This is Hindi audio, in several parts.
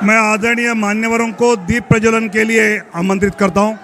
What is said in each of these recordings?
मैं आदरणीय मान्यवरों को दीप प्रज्वलन के लिए आमंत्रित करता हूं।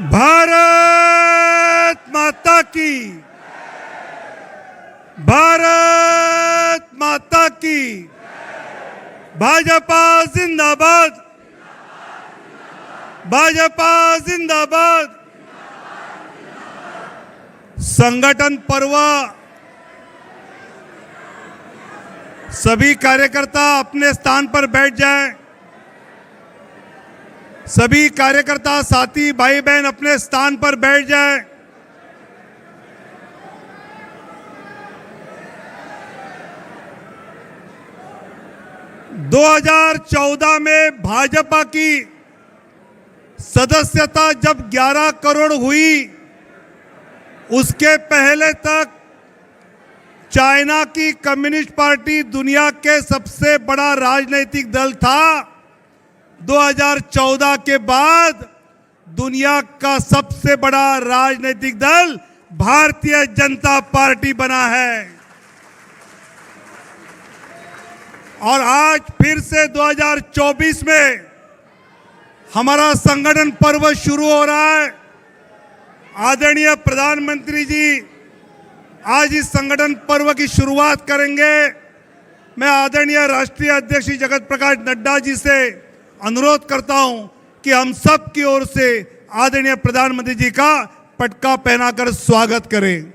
भारत माता की, भारत माता की, भाजपा जिंदाबाद, भाजपा जिंदाबाद। संगठन पर्व, सभी कार्यकर्ता अपने स्थान पर बैठ जाएं। सभी कार्यकर्ता साथी भाई बहन अपने स्थान पर बैठ जाएं। – 2014 में भाजपा की सदस्यता जब 11 करोड़ हुई, उसके पहले तक चाइना की कम्युनिस्ट पार्टी दुनिया के सबसे बड़ा राजनीतिक दल था। 2014 के बाद दुनिया का सबसे बड़ा राजनीतिक दल भारतीय जनता पार्टी बना है। और आज फिर से 2024 में हमारा संगठन पर्व शुरू हो रहा है। आदरणीय प्रधानमंत्री जी आज इस संगठन पर्व की शुरुआत करेंगे। मैं आदरणीय राष्ट्रीय अध्यक्ष जगत प्रकाश नड्डा जी से अनुरोध करता हूं कि हम सब की ओर से आदरणीय प्रधानमंत्री जी का पटका पहनाकर स्वागत करें।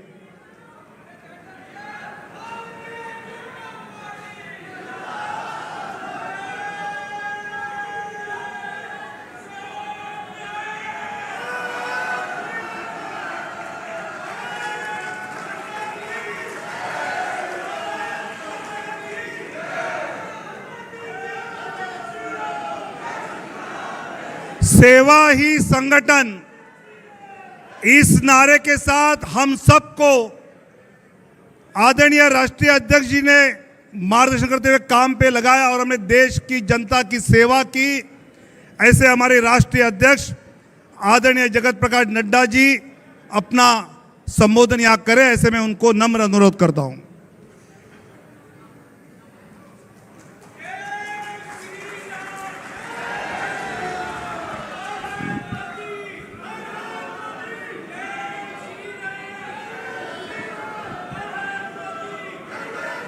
सेवा ही संगठन, इस नारे के साथ हम सबको आदरणीय राष्ट्रीय अध्यक्ष जी ने मार्गदर्शन करते हुए काम पे लगाया और हमने देश की जनता की सेवा की। ऐसे हमारे राष्ट्रीय अध्यक्ष आदरणीय जगत प्रकाश नड्डा जी अपना संबोधन यहाँ करें, ऐसे मैं उनको नम्र अनुरोध करता हूँ।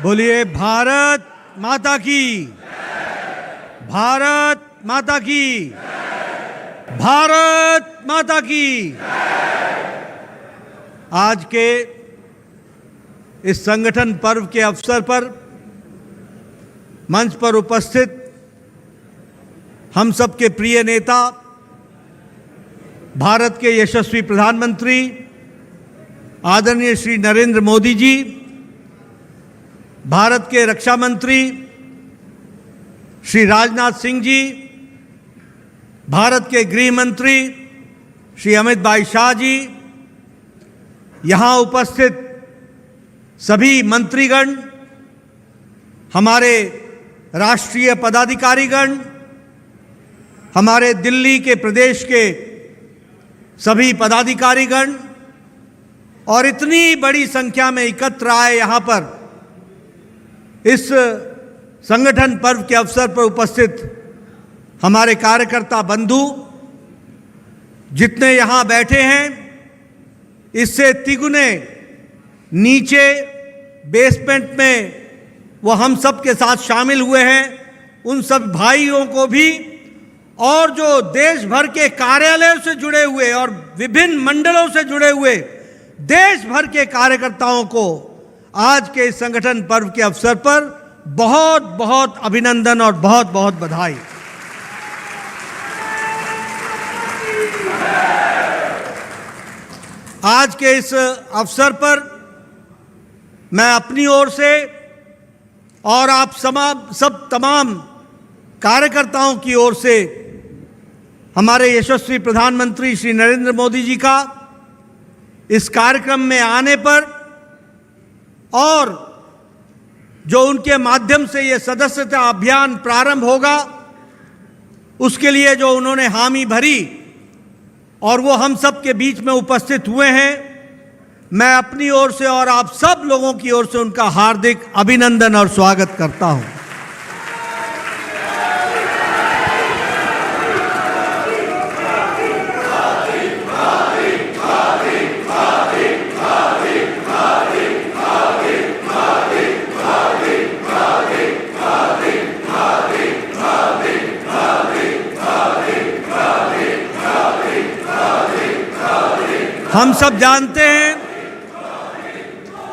बोलिए भारत माता की, भारत माता की, भारत माता की। आज के इस संगठन पर्व के अवसर पर मंच पर उपस्थित हम सबके प्रिय नेता, भारत के यशस्वी प्रधानमंत्री आदरणीय श्री नरेंद्र मोदी जी, भारत के रक्षा मंत्री श्री राजनाथ सिंह जी, भारत के गृह मंत्री श्री अमित भाई शाह जी, यहाँ उपस्थित सभी मंत्रीगण, हमारे राष्ट्रीय पदाधिकारीगण, हमारे दिल्ली के प्रदेश के सभी पदाधिकारीगण और इतनी बड़ी संख्या में एकत्र आए यहाँ पर इस संगठन पर्व के अवसर पर उपस्थित हमारे कार्यकर्ता बंधु, जितने यहाँ बैठे हैं, इससे तिगुने नीचे बेसमेंट में वो हम सब के साथ शामिल हुए हैं, उन सब भाइयों को भी, और जो देश भर के कार्यालयों से जुड़े हुए और विभिन्न मंडलों से जुड़े हुए देश भर के कार्यकर्ताओं को आज के इस संगठन पर्व के अवसर पर बहुत बहुत अभिनंदन और बहुत बहुत बधाई। आज के इस अवसर पर मैं अपनी ओर से और आप सब तमाम कार्यकर्ताओं की ओर से हमारे यशस्वी प्रधानमंत्री श्री नरेंद्र मोदी जी का इस कार्यक्रम में आने पर और जो उनके माध्यम से ये सदस्यता अभियान प्रारंभ होगा, उसके लिए जो उन्होंने हामी भरी और वो हम सब के बीच में उपस्थित हुए हैं, मैं अपनी ओर से और आप सब लोगों की ओर से उनका हार्दिक अभिनंदन और स्वागत करता हूं।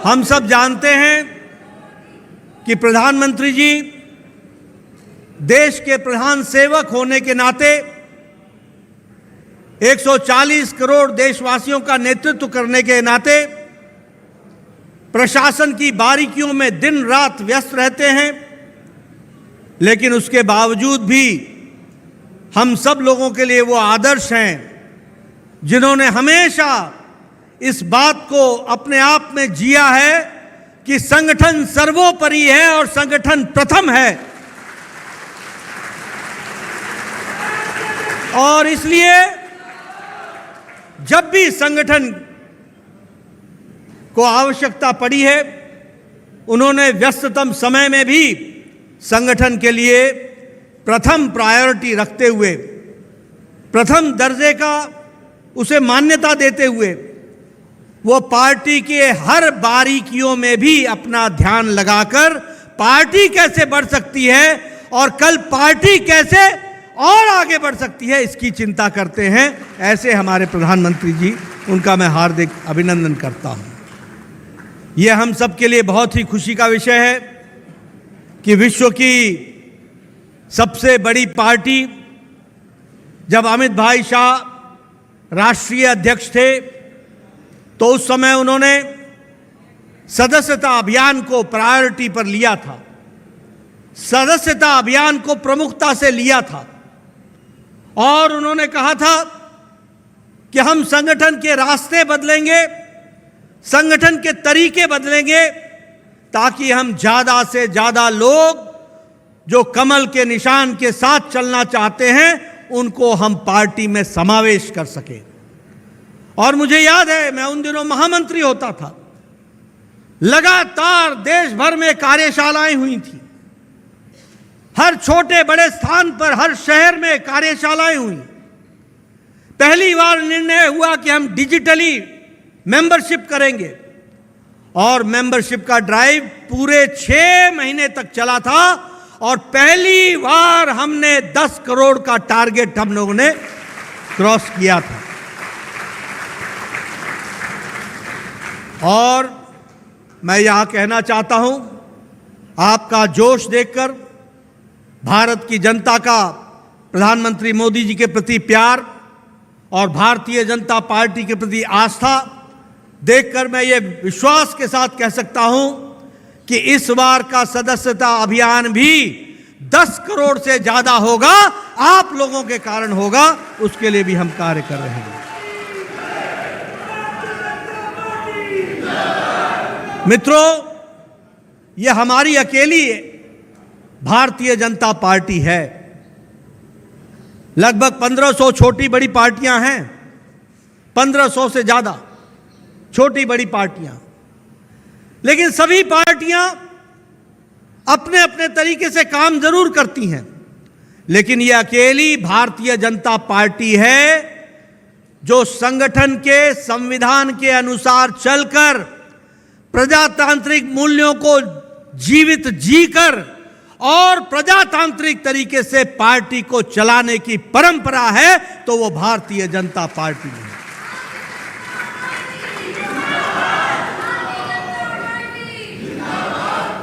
हम सब जानते हैं कि प्रधानमंत्री जी देश के प्रधान सेवक होने के नाते 140 करोड़ देशवासियों का नेतृत्व करने के नाते प्रशासन की बारीकियों में दिन रात व्यस्त रहते हैं, लेकिन उसके बावजूद भी हम सब लोगों के लिए वो आदर्श हैं जिन्होंने हमेशा इस बात को अपने आप में जिया है कि संगठन सर्वोपरि है और संगठन प्रथम है। और इसलिए जब भी संगठन को आवश्यकता पड़ी है, उन्होंने व्यस्ततम समय में भी संगठन के लिए प्रथम प्रायोरिटी रखते हुए, प्रथम दर्जे का उसे मान्यता देते हुए, वो पार्टी के हर बारीकियों में भी अपना ध्यान लगाकर पार्टी कैसे बढ़ सकती है और कल पार्टी कैसे और आगे बढ़ सकती है, इसकी चिंता करते हैं। ऐसे हमारे प्रधानमंत्री जी, उनका मैं हार्दिक अभिनंदन करता हूं। यह हम सब के लिए बहुत ही खुशी का विषय है कि विश्व की सबसे बड़ी पार्टी, जब अमित भाई शाह राष्ट्रीय अध्यक्ष थे तो उस समय उन्होंने सदस्यता अभियान को प्रायोरिटी पर लिया था, सदस्यता अभियान को प्रमुखता से लिया था और उन्होंने कहा था कि हम संगठन के रास्ते बदलेंगे, संगठन के तरीके बदलेंगे, ताकि हम ज्यादा से ज्यादा लोग जो कमल के निशान के साथ चलना चाहते हैं उनको हम पार्टी में समावेश कर सके। और मुझे याद है, मैं उन दिनों महामंत्री होता था, लगातार देश भर में कार्यशालाएं हुई थी, हर छोटे बड़े स्थान पर, हर शहर में कार्यशालाएं हुई। पहली बार निर्णय हुआ कि हम डिजिटली मेंबरशिप करेंगे और मेंबरशिप का ड्राइव पूरे 6 महीने तक चला था और पहली बार हमने 10 करोड़ का टारगेट हम लोगों ने क्रॉस किया था। और मैं यहां कहना चाहता हूं, आपका जोश देखकर, भारत की जनता का प्रधानमंत्री मोदी जी के प्रति प्यार और भारतीय जनता पार्टी के प्रति आस्था देखकर मैं ये विश्वास के साथ कह सकता हूं कि इस बार का सदस्यता अभियान भी 10 करोड़ से ज्यादा होगा, आप लोगों के कारण होगा, उसके लिए भी हम कार्य कर रहे हैं। मित्रों, यह हमारी अकेली भारतीय जनता पार्टी है। लगभग 1500 छोटी बड़ी पार्टियां हैं, 1500 से ज्यादा छोटी बड़ी पार्टियां, लेकिन सभी पार्टियां अपने अपने तरीके से काम जरूर करती हैं, लेकिन यह अकेली भारतीय जनता पार्टी है जो संगठन के संविधान के अनुसार चलकर प्रजातांत्रिक मूल्यों को जीवित जीकर और प्रजातांत्रिक तरीके से पार्टी को चलाने की परंपरा है, तो वो भारतीय जनता पार्टी है।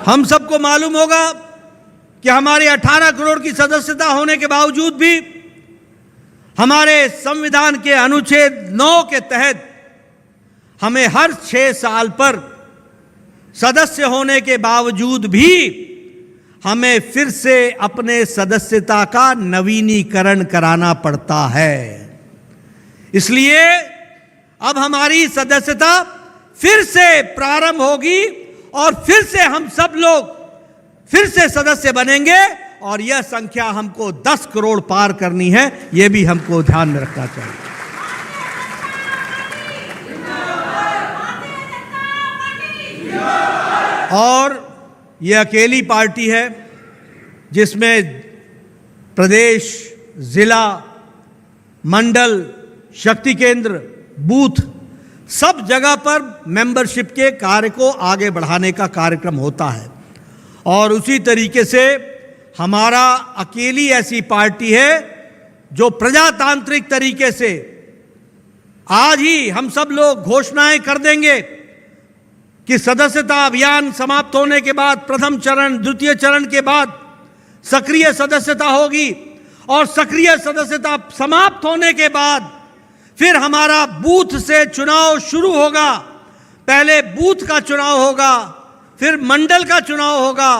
हम सबको मालूम होगा कि हमारे 18 करोड़ की सदस्यता होने के बावजूद भी हमारे संविधान के अनुच्छेद 9 के तहत हमें हर 6 साल पर सदस्य होने के बावजूद भी हमें फिर से अपने सदस्यता का नवीनीकरण कराना पड़ता है। इसलिए अब हमारी सदस्यता फिर से प्रारंभ होगी और फिर से हम सब लोग फिर से सदस्य बनेंगे, और यह संख्या हमको 10 करोड़ पार करनी है, यह भी हमको ध्यान में रखना चाहिए। और यह अकेली पार्टी है जिसमें प्रदेश, जिला, मंडल, शक्ति केंद्र, बूथ, सब जगह पर मेंबरशिप के कार्य को आगे बढ़ाने का कार्यक्रम होता है। और उसी तरीके से हमारा अकेली ऐसी पार्टी है जो प्रजातांत्रिक तरीके से आज ही हम सब लोग घोषणाएं कर देंगे कि सदस्यता अभियान समाप्त होने के बाद प्रथम चरण, द्वितीय चरण के बाद सक्रिय सदस्यता होगी, और सक्रिय सदस्यता समाप्त होने के बाद फिर हमारा बूथ से चुनाव शुरू होगा। पहले बूथ का चुनाव होगा, फिर मंडल का चुनाव होगा,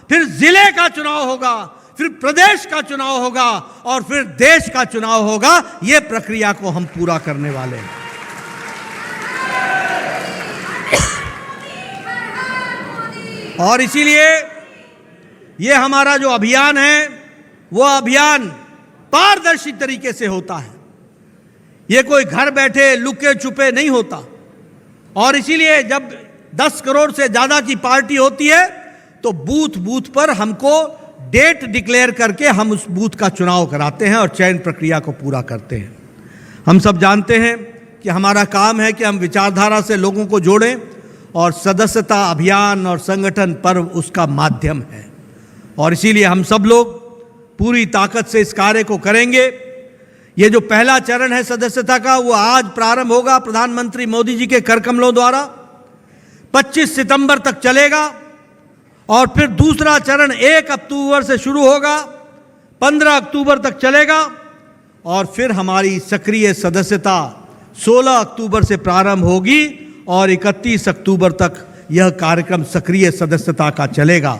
फिर जिले का चुनाव होगा, फिर प्रदेश का चुनाव होगा, और फिर देश का चुनाव होगा। यह प्रक्रिया को हम पूरा करने वाले हैं। और इसीलिए यह हमारा जो अभियान है वो अभियान पारदर्शी तरीके से होता है। यह कोई घर बैठे लुके छुपे नहीं होता। और इसीलिए जब 10 करोड़ से ज्यादा की पार्टी होती है तो बूथ बूथ पर हमको डेट डिक्लेयर करके हम उस बूथ का चुनाव कराते हैं और चयन प्रक्रिया को पूरा करते हैं। हम सब जानते हैं कि हमारा काम है कि हम विचारधारा से लोगों को जोड़ें, और सदस्यता अभियान और संगठन पर्व उसका माध्यम है। और इसीलिए हम सब लोग पूरी ताकत से इस कार्य को करेंगे। ये जो पहला चरण है सदस्यता का, वो आज प्रारंभ होगा प्रधानमंत्री मोदी जी के कर कमलों द्वारा, 25 सितंबर तक चलेगा। और फिर दूसरा चरण 1 अक्टूबर से शुरू होगा, 15 अक्टूबर तक चलेगा। और फिर हमारी सक्रिय सदस्यता 16 अक्टूबर से प्रारंभ होगी और 31 अक्टूबर तक यह कार्यक्रम सक्रिय सदस्यता का चलेगा।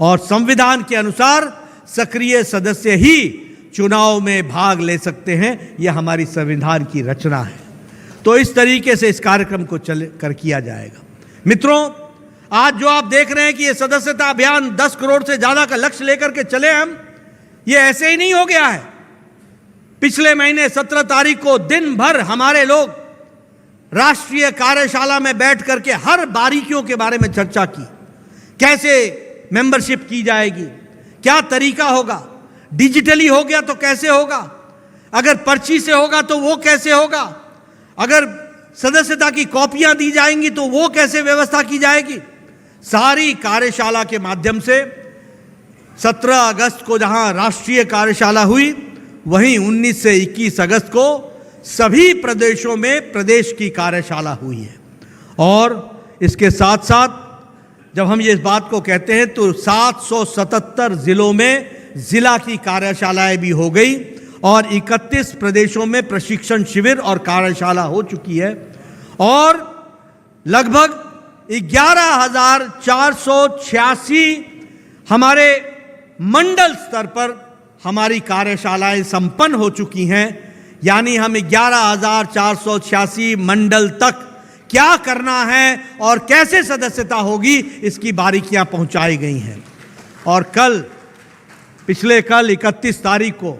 और संविधान के अनुसार सक्रिय सदस्य ही चुनाव में भाग ले सकते हैं, यह हमारी संविधान की रचना है। तो इस तरीके से इस कार्यक्रम को किया जाएगा। मित्रों, आज जो आप देख रहे हैं कि यह सदस्यता अभियान 10 करोड़ से ज्यादा का लक्ष्य लेकर के चले हम, यह ऐसे ही नहीं हो गया है। पिछले महीने 17 तारीख को दिन भर हमारे लोग राष्ट्रीय कार्यशाला में बैठ करके हर बारीकियों के बारे में चर्चा की। कैसे मेंबरशिप की जाएगी, क्या तरीका होगा, डिजिटली हो गया तो कैसे होगा, अगर पर्ची से होगा तो वो कैसे होगा, अगर सदस्यता की कॉपियां दी जाएंगी तो वो कैसे व्यवस्था की जाएगी। सारी कार्यशाला के माध्यम से 17 अगस्त को जहां राष्ट्रीय कार्यशाला हुई, वहीं 19 से 21 अगस्त को सभी प्रदेशों में प्रदेश की कार्यशाला हुई है। और इसके साथ साथ जब हम ये इस बात को कहते हैं तो 777 जिलों में जिला की कार्यशालाएं भी हो गई और 31 प्रदेशों में प्रशिक्षण शिविर और कार्यशाला हो चुकी है। और लगभग 11,486 हमारे मंडल स्तर पर हमारी कार्यशालाएं संपन्न हो चुकी हैं। यानी हम 11,486 मंडल तक क्या करना है और कैसे सदस्यता होगी इसकी बारीकियां पहुंचाई गई हैं। और पिछले कल 31 तारीख को,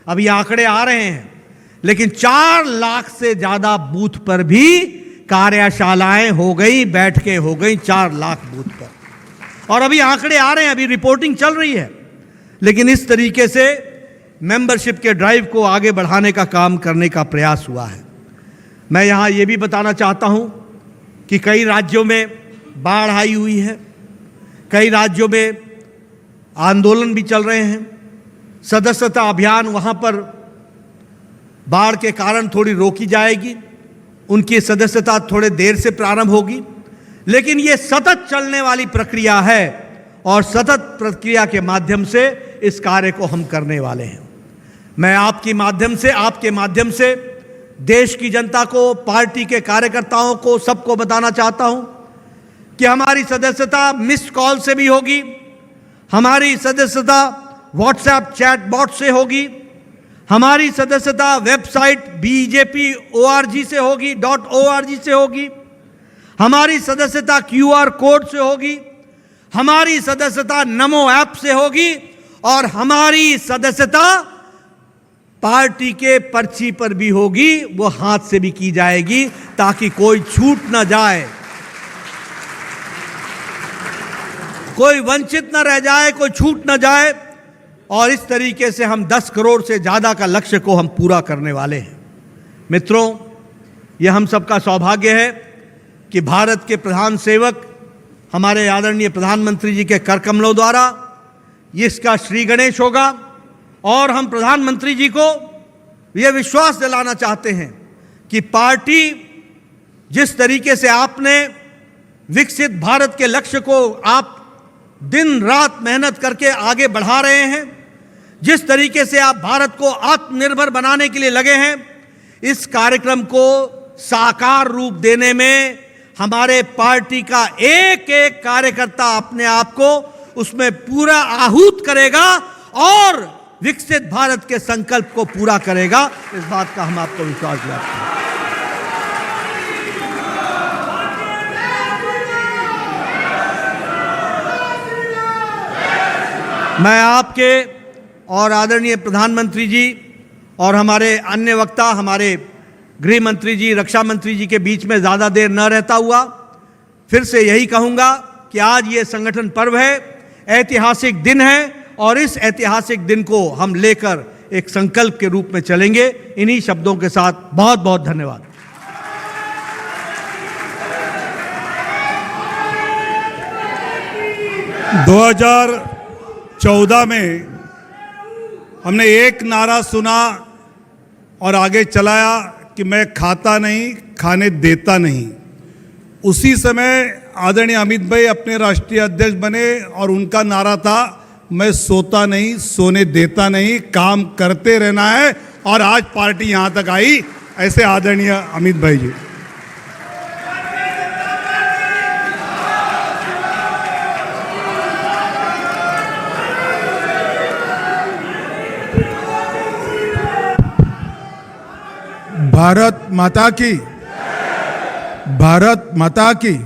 अभी आंकड़े आ रहे हैं, लेकिन 4 लाख से ज्यादा बूथ पर भी कार्यशालाएं हो गई, बैठकें हो गई 4 लाख बूथ पर। और अभी आंकड़े आ रहे हैं, अभी रिपोर्टिंग चल रही है। लेकिन इस तरीके से मेंबरशिप के ड्राइव को आगे बढ़ाने का काम करने का प्रयास हुआ है। मैं यहां यह भी बताना चाहता हूं कि कई राज्यों में बाढ़ आई हुई है, कई राज्यों में आंदोलन भी चल रहे हैं। सदस्यता अभियान वहां पर बाढ़ के कारण थोड़ी रोकी जाएगी, उनकी सदस्यता थोड़े देर से प्रारंभ होगी, लेकिन ये सतत चलने वाली प्रक्रिया है और सतत प्रक्रिया के माध्यम से इस कार्य को हम करने वाले हैं। मैं आपके माध्यम से देश की जनता को, पार्टी के कार्यकर्ताओं को, सबको बताना चाहता हूं कि हमारी सदस्यता मिस्ड कॉल से भी होगी, हमारी सदस्यता व्हाट्सएप चैट बॉट से होगी, हमारी सदस्यता वेबसाइट BJP.org से होगी, .org से होगी, हमारी सदस्यता QR कोड से होगी, हमारी सदस्यता नमो ऐप से होगी और हमारी सदस्यता पार्टी के पर्ची पर भी होगी, वो हाथ से भी की जाएगी ताकि कोई छूट ना जाए, कोई वंचित न रह जाए, कोई छूट न जाए। और इस तरीके से हम 10 करोड़ से ज़्यादा का लक्ष्य को हम पूरा करने वाले हैं। मित्रों, यह हम सबका सौभाग्य है कि भारत के प्रधान सेवक हमारे आदरणीय प्रधानमंत्री जी के कर कमलों द्वारा इसका श्री गणेश होगा। और हम प्रधानमंत्री जी को यह विश्वास दिलाना चाहते हैं कि पार्टी जिस तरीके से आपने विकसित भारत के लक्ष्य को आप दिन रात मेहनत करके आगे बढ़ा रहे हैं, जिस तरीके से आप भारत को आत्मनिर्भर बनाने के लिए लगे हैं, इस कार्यक्रम को साकार रूप देने में हमारे पार्टी का एक एक कार्यकर्ता अपने आप को उसमें पूरा आहूत करेगा और विकसित भारत के संकल्प को पूरा करेगा। इस बात का हम आपको विश्वास दिलाते हैं। मैं आपके और आदरणीय प्रधानमंत्री जी और हमारे अन्य वक्ता, हमारे गृह मंत्री जी, रक्षा मंत्री जी के बीच में ज़्यादा देर न रहता हुआ फिर से यही कहूँगा कि आज ये संगठन पर्व है, ऐतिहासिक दिन है और इस ऐतिहासिक दिन को हम लेकर एक संकल्प के रूप में चलेंगे। इन्हीं शब्दों के साथ बहुत बहुत धन्यवाद। दो 2014 में हमने एक नारा सुना और आगे चलाया कि मैं खाता नहीं, खाने देता नहीं। उसी समय आदरणीय अमित भाई अपने राष्ट्रीय अध्यक्ष बने और उनका नारा था मैं सोता नहीं, सोने देता नहीं, काम करते रहना है। और आज पार्टी यहां तक आई, ऐसे आदरणीय अमित भाई जी। भारत माता की, भारत माता की।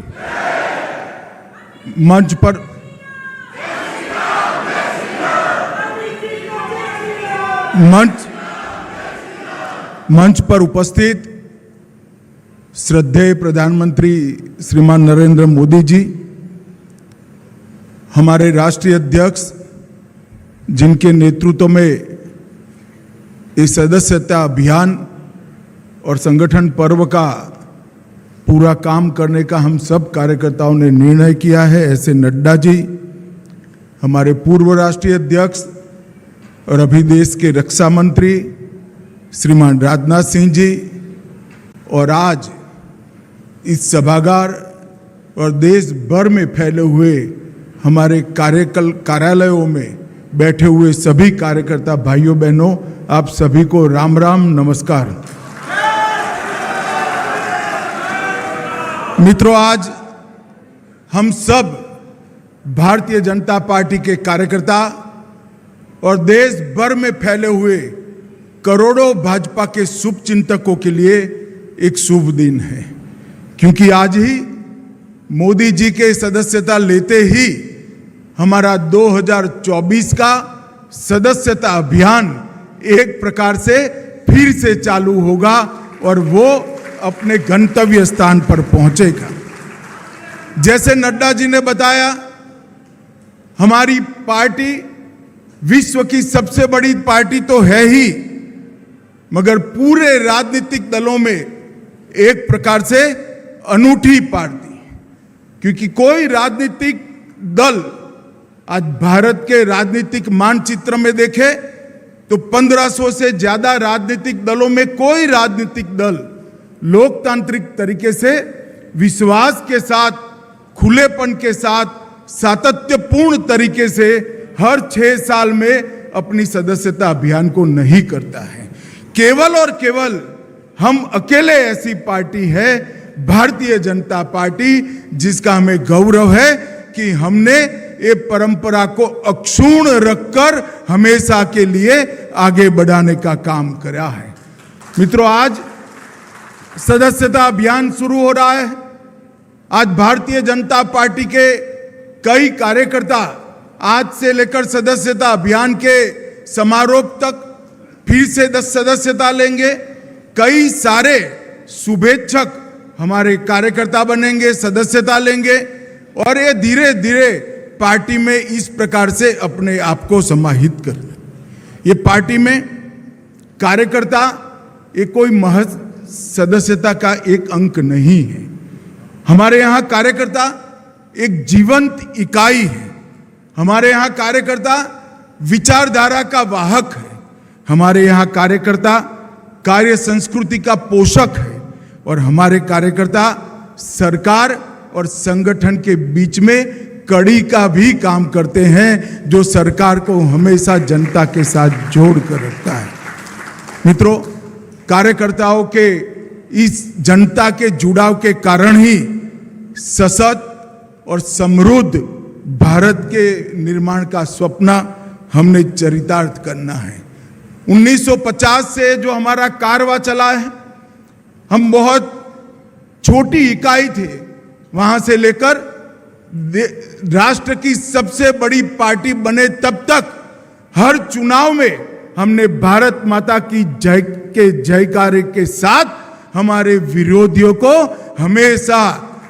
मंच पर उपस्थित श्रद्धेय प्रधानमंत्री श्रीमान नरेंद्र मोदी जी, हमारे राष्ट्रीय अध्यक्ष जिनके नेतृत्व में इस सदस्यता अभियान और संगठन पर्व का पूरा काम करने का हम सब कार्यकर्ताओं ने निर्णय किया है, ऐसे नड्डा जी, हमारे पूर्व राष्ट्रीय अध्यक्ष और अभी देश के रक्षा मंत्री श्रीमान राजनाथ सिंह जी, और आज इस सभागार और देश भर में फैले हुए हमारे कार्यालयों में बैठे हुए सभी कार्यकर्ता भाइयों बहनों, आप सभी को राम राम नमस्कार। मित्रों, आज हम सब भारतीय जनता पार्टी के कार्यकर्ता और देश भर में फैले हुए करोड़ों भाजपा के शुभ चिंतकों के लिए एक शुभ दिन है, क्योंकि आज ही मोदी जी के सदस्यता लेते ही हमारा 2024 का सदस्यता अभियान एक प्रकार से फिर से चालू होगा और वो अपने गंतव्य स्थान पर पहुंचेगा। जैसे नड्डा जी ने बताया, हमारी पार्टी विश्व की सबसे बड़ी पार्टी तो है ही, मगर पूरे राजनीतिक दलों में एक प्रकार से अनूठी पार्टी, क्योंकि कोई राजनीतिक दल आज भारत के राजनीतिक मानचित्र में देखे तो 1500 से ज्यादा राजनीतिक दलों में कोई राजनीतिक दल लोकतांत्रिक तरीके से विश्वास के साथ, खुलेपन के साथ, सातत्यपूर्ण तरीके से हर 6 साल में अपनी सदस्यता अभियान को नहीं करता है। केवल और केवल हम अकेले ऐसी पार्टी है, भारतीय जनता पार्टी, जिसका हमें गौरव है कि हमने ये परंपरा को अक्षुण्ण रखकर हमेशा के लिए आगे बढ़ाने का काम करा है। मित्रों, आज सदस्यता अभियान शुरू हो रहा है। आज भारतीय जनता पार्टी के कई कार्यकर्ता आज से लेकर सदस्यता अभियान के समारोह तक फिर से 10 सदस्यता लेंगे। कई सारे शुभेच्छक हमारे कार्यकर्ता बनेंगे, सदस्यता लेंगे और ये धीरे धीरे पार्टी में इस प्रकार से अपने आप को समाहित करना। ये पार्टी में कार्यकर्ता ये कोई महज सदस्यता का एक अंक नहीं है। हमारे यहाँ कार्यकर्ता एक जीवंत इकाई है। हमारे यहाँ कार्यकर्ता विचारधारा का वाहक है। हमारे यहाँ कार्यकर्ता कार्य संस्कृति का पोषक है और हमारे कार्यकर्ता सरकार और संगठन के बीच में कड़ी का भी काम करते हैं, जो सरकार को हमेशा जनता के साथ जोड़ कर रखता है। मित्रों, कार्यकर्ताओं के इस जनता के जुड़ाव के कारण ही सशक्त और समृद्ध भारत के निर्माण का स्वप्न हमने चरितार्थ करना है। 1950 से जो हमारा कारवां चला है, हम बहुत छोटी इकाई थे, वहां से लेकर राष्ट्र की सबसे बड़ी पार्टी बने तब तक हर चुनाव में हमने भारत माता की जय के जयकारे के साथ हमारे विरोधियों को हमेशा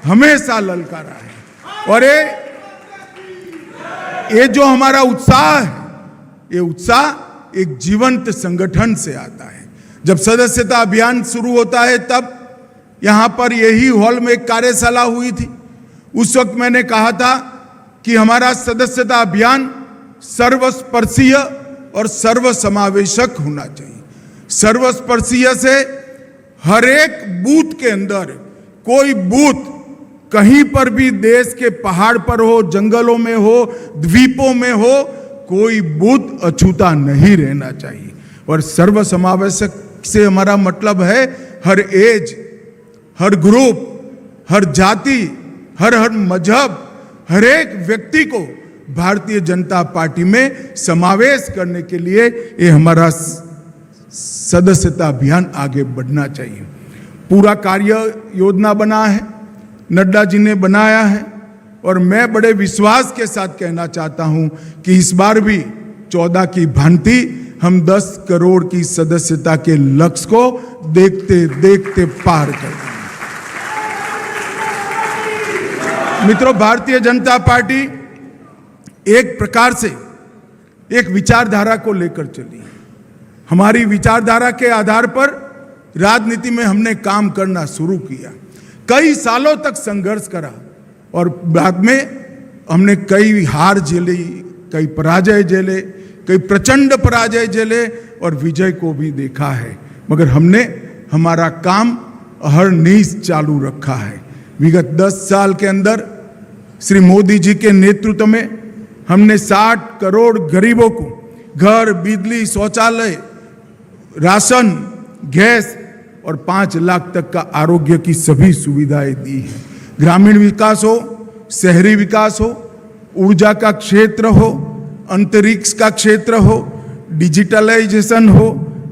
हमेशा ललकारा है। और ये जो हमारा उत्साह है, ये उत्साह एक जीवंत संगठन से आता है। जब सदस्यता अभियान शुरू होता है तब यहां पर यही हॉल में एक कार्यशाला हुई थी। उस वक्त मैंने कहा था कि हमारा सदस्यता अभियान सर्वस्पर्शीय और सर्वसमावेशक होना चाहिए। सर्वस्पर्शीय से हर एक बूथ के अंदर, कोई बूथ कहीं पर भी देश के पहाड़ पर हो, जंगलों में हो, द्वीपों में हो, कोई बूथ अछूता नहीं रहना चाहिए। और सर्वसमावेशक से हमारा मतलब है हर एज, हर ग्रुप, हर जाति, हर मजहब, हर एक व्यक्ति को भारतीय जनता पार्टी में समावेश करने के लिए ये हमारा सदस्यता अभियान आगे बढ़ना चाहिए। पूरा कार्य योजना बना है, नड्डा जी ने बनाया है और मैं बड़े विश्वास के साथ कहना चाहता हूं कि इस बार भी 14 की भांति हम 10 करोड़ की सदस्यता के लक्ष्य को देखते देखते पार कर देंगे। मित्रों, भारतीय जनता पार्टी एक प्रकार से एक विचारधारा को लेकर चली है। हमारी विचारधारा के आधार पर राजनीति में हमने काम करना शुरू किया। कई सालों तक संघर्ष करा और बाद में हमने कई हार झेली, कई पराजय झेले, कई प्रचंड पराजय झेले और विजय को भी देखा है, मगर हमने हमारा काम अहरनिश चालू रखा है। विगत 10 साल के अंदर श्री मोदी जी के नेतृत्व में हमने 60 करोड़ गरीबों को घर, बिजली, शौचालय, राशन, गैस और 5 लाख तक का आरोग्य की सभी सुविधाएं दी हैं। ग्रामीण विकास हो, शहरी विकास हो, ऊर्जा का क्षेत्र हो, अंतरिक्ष का क्षेत्र हो, डिजिटलाइजेशन हो,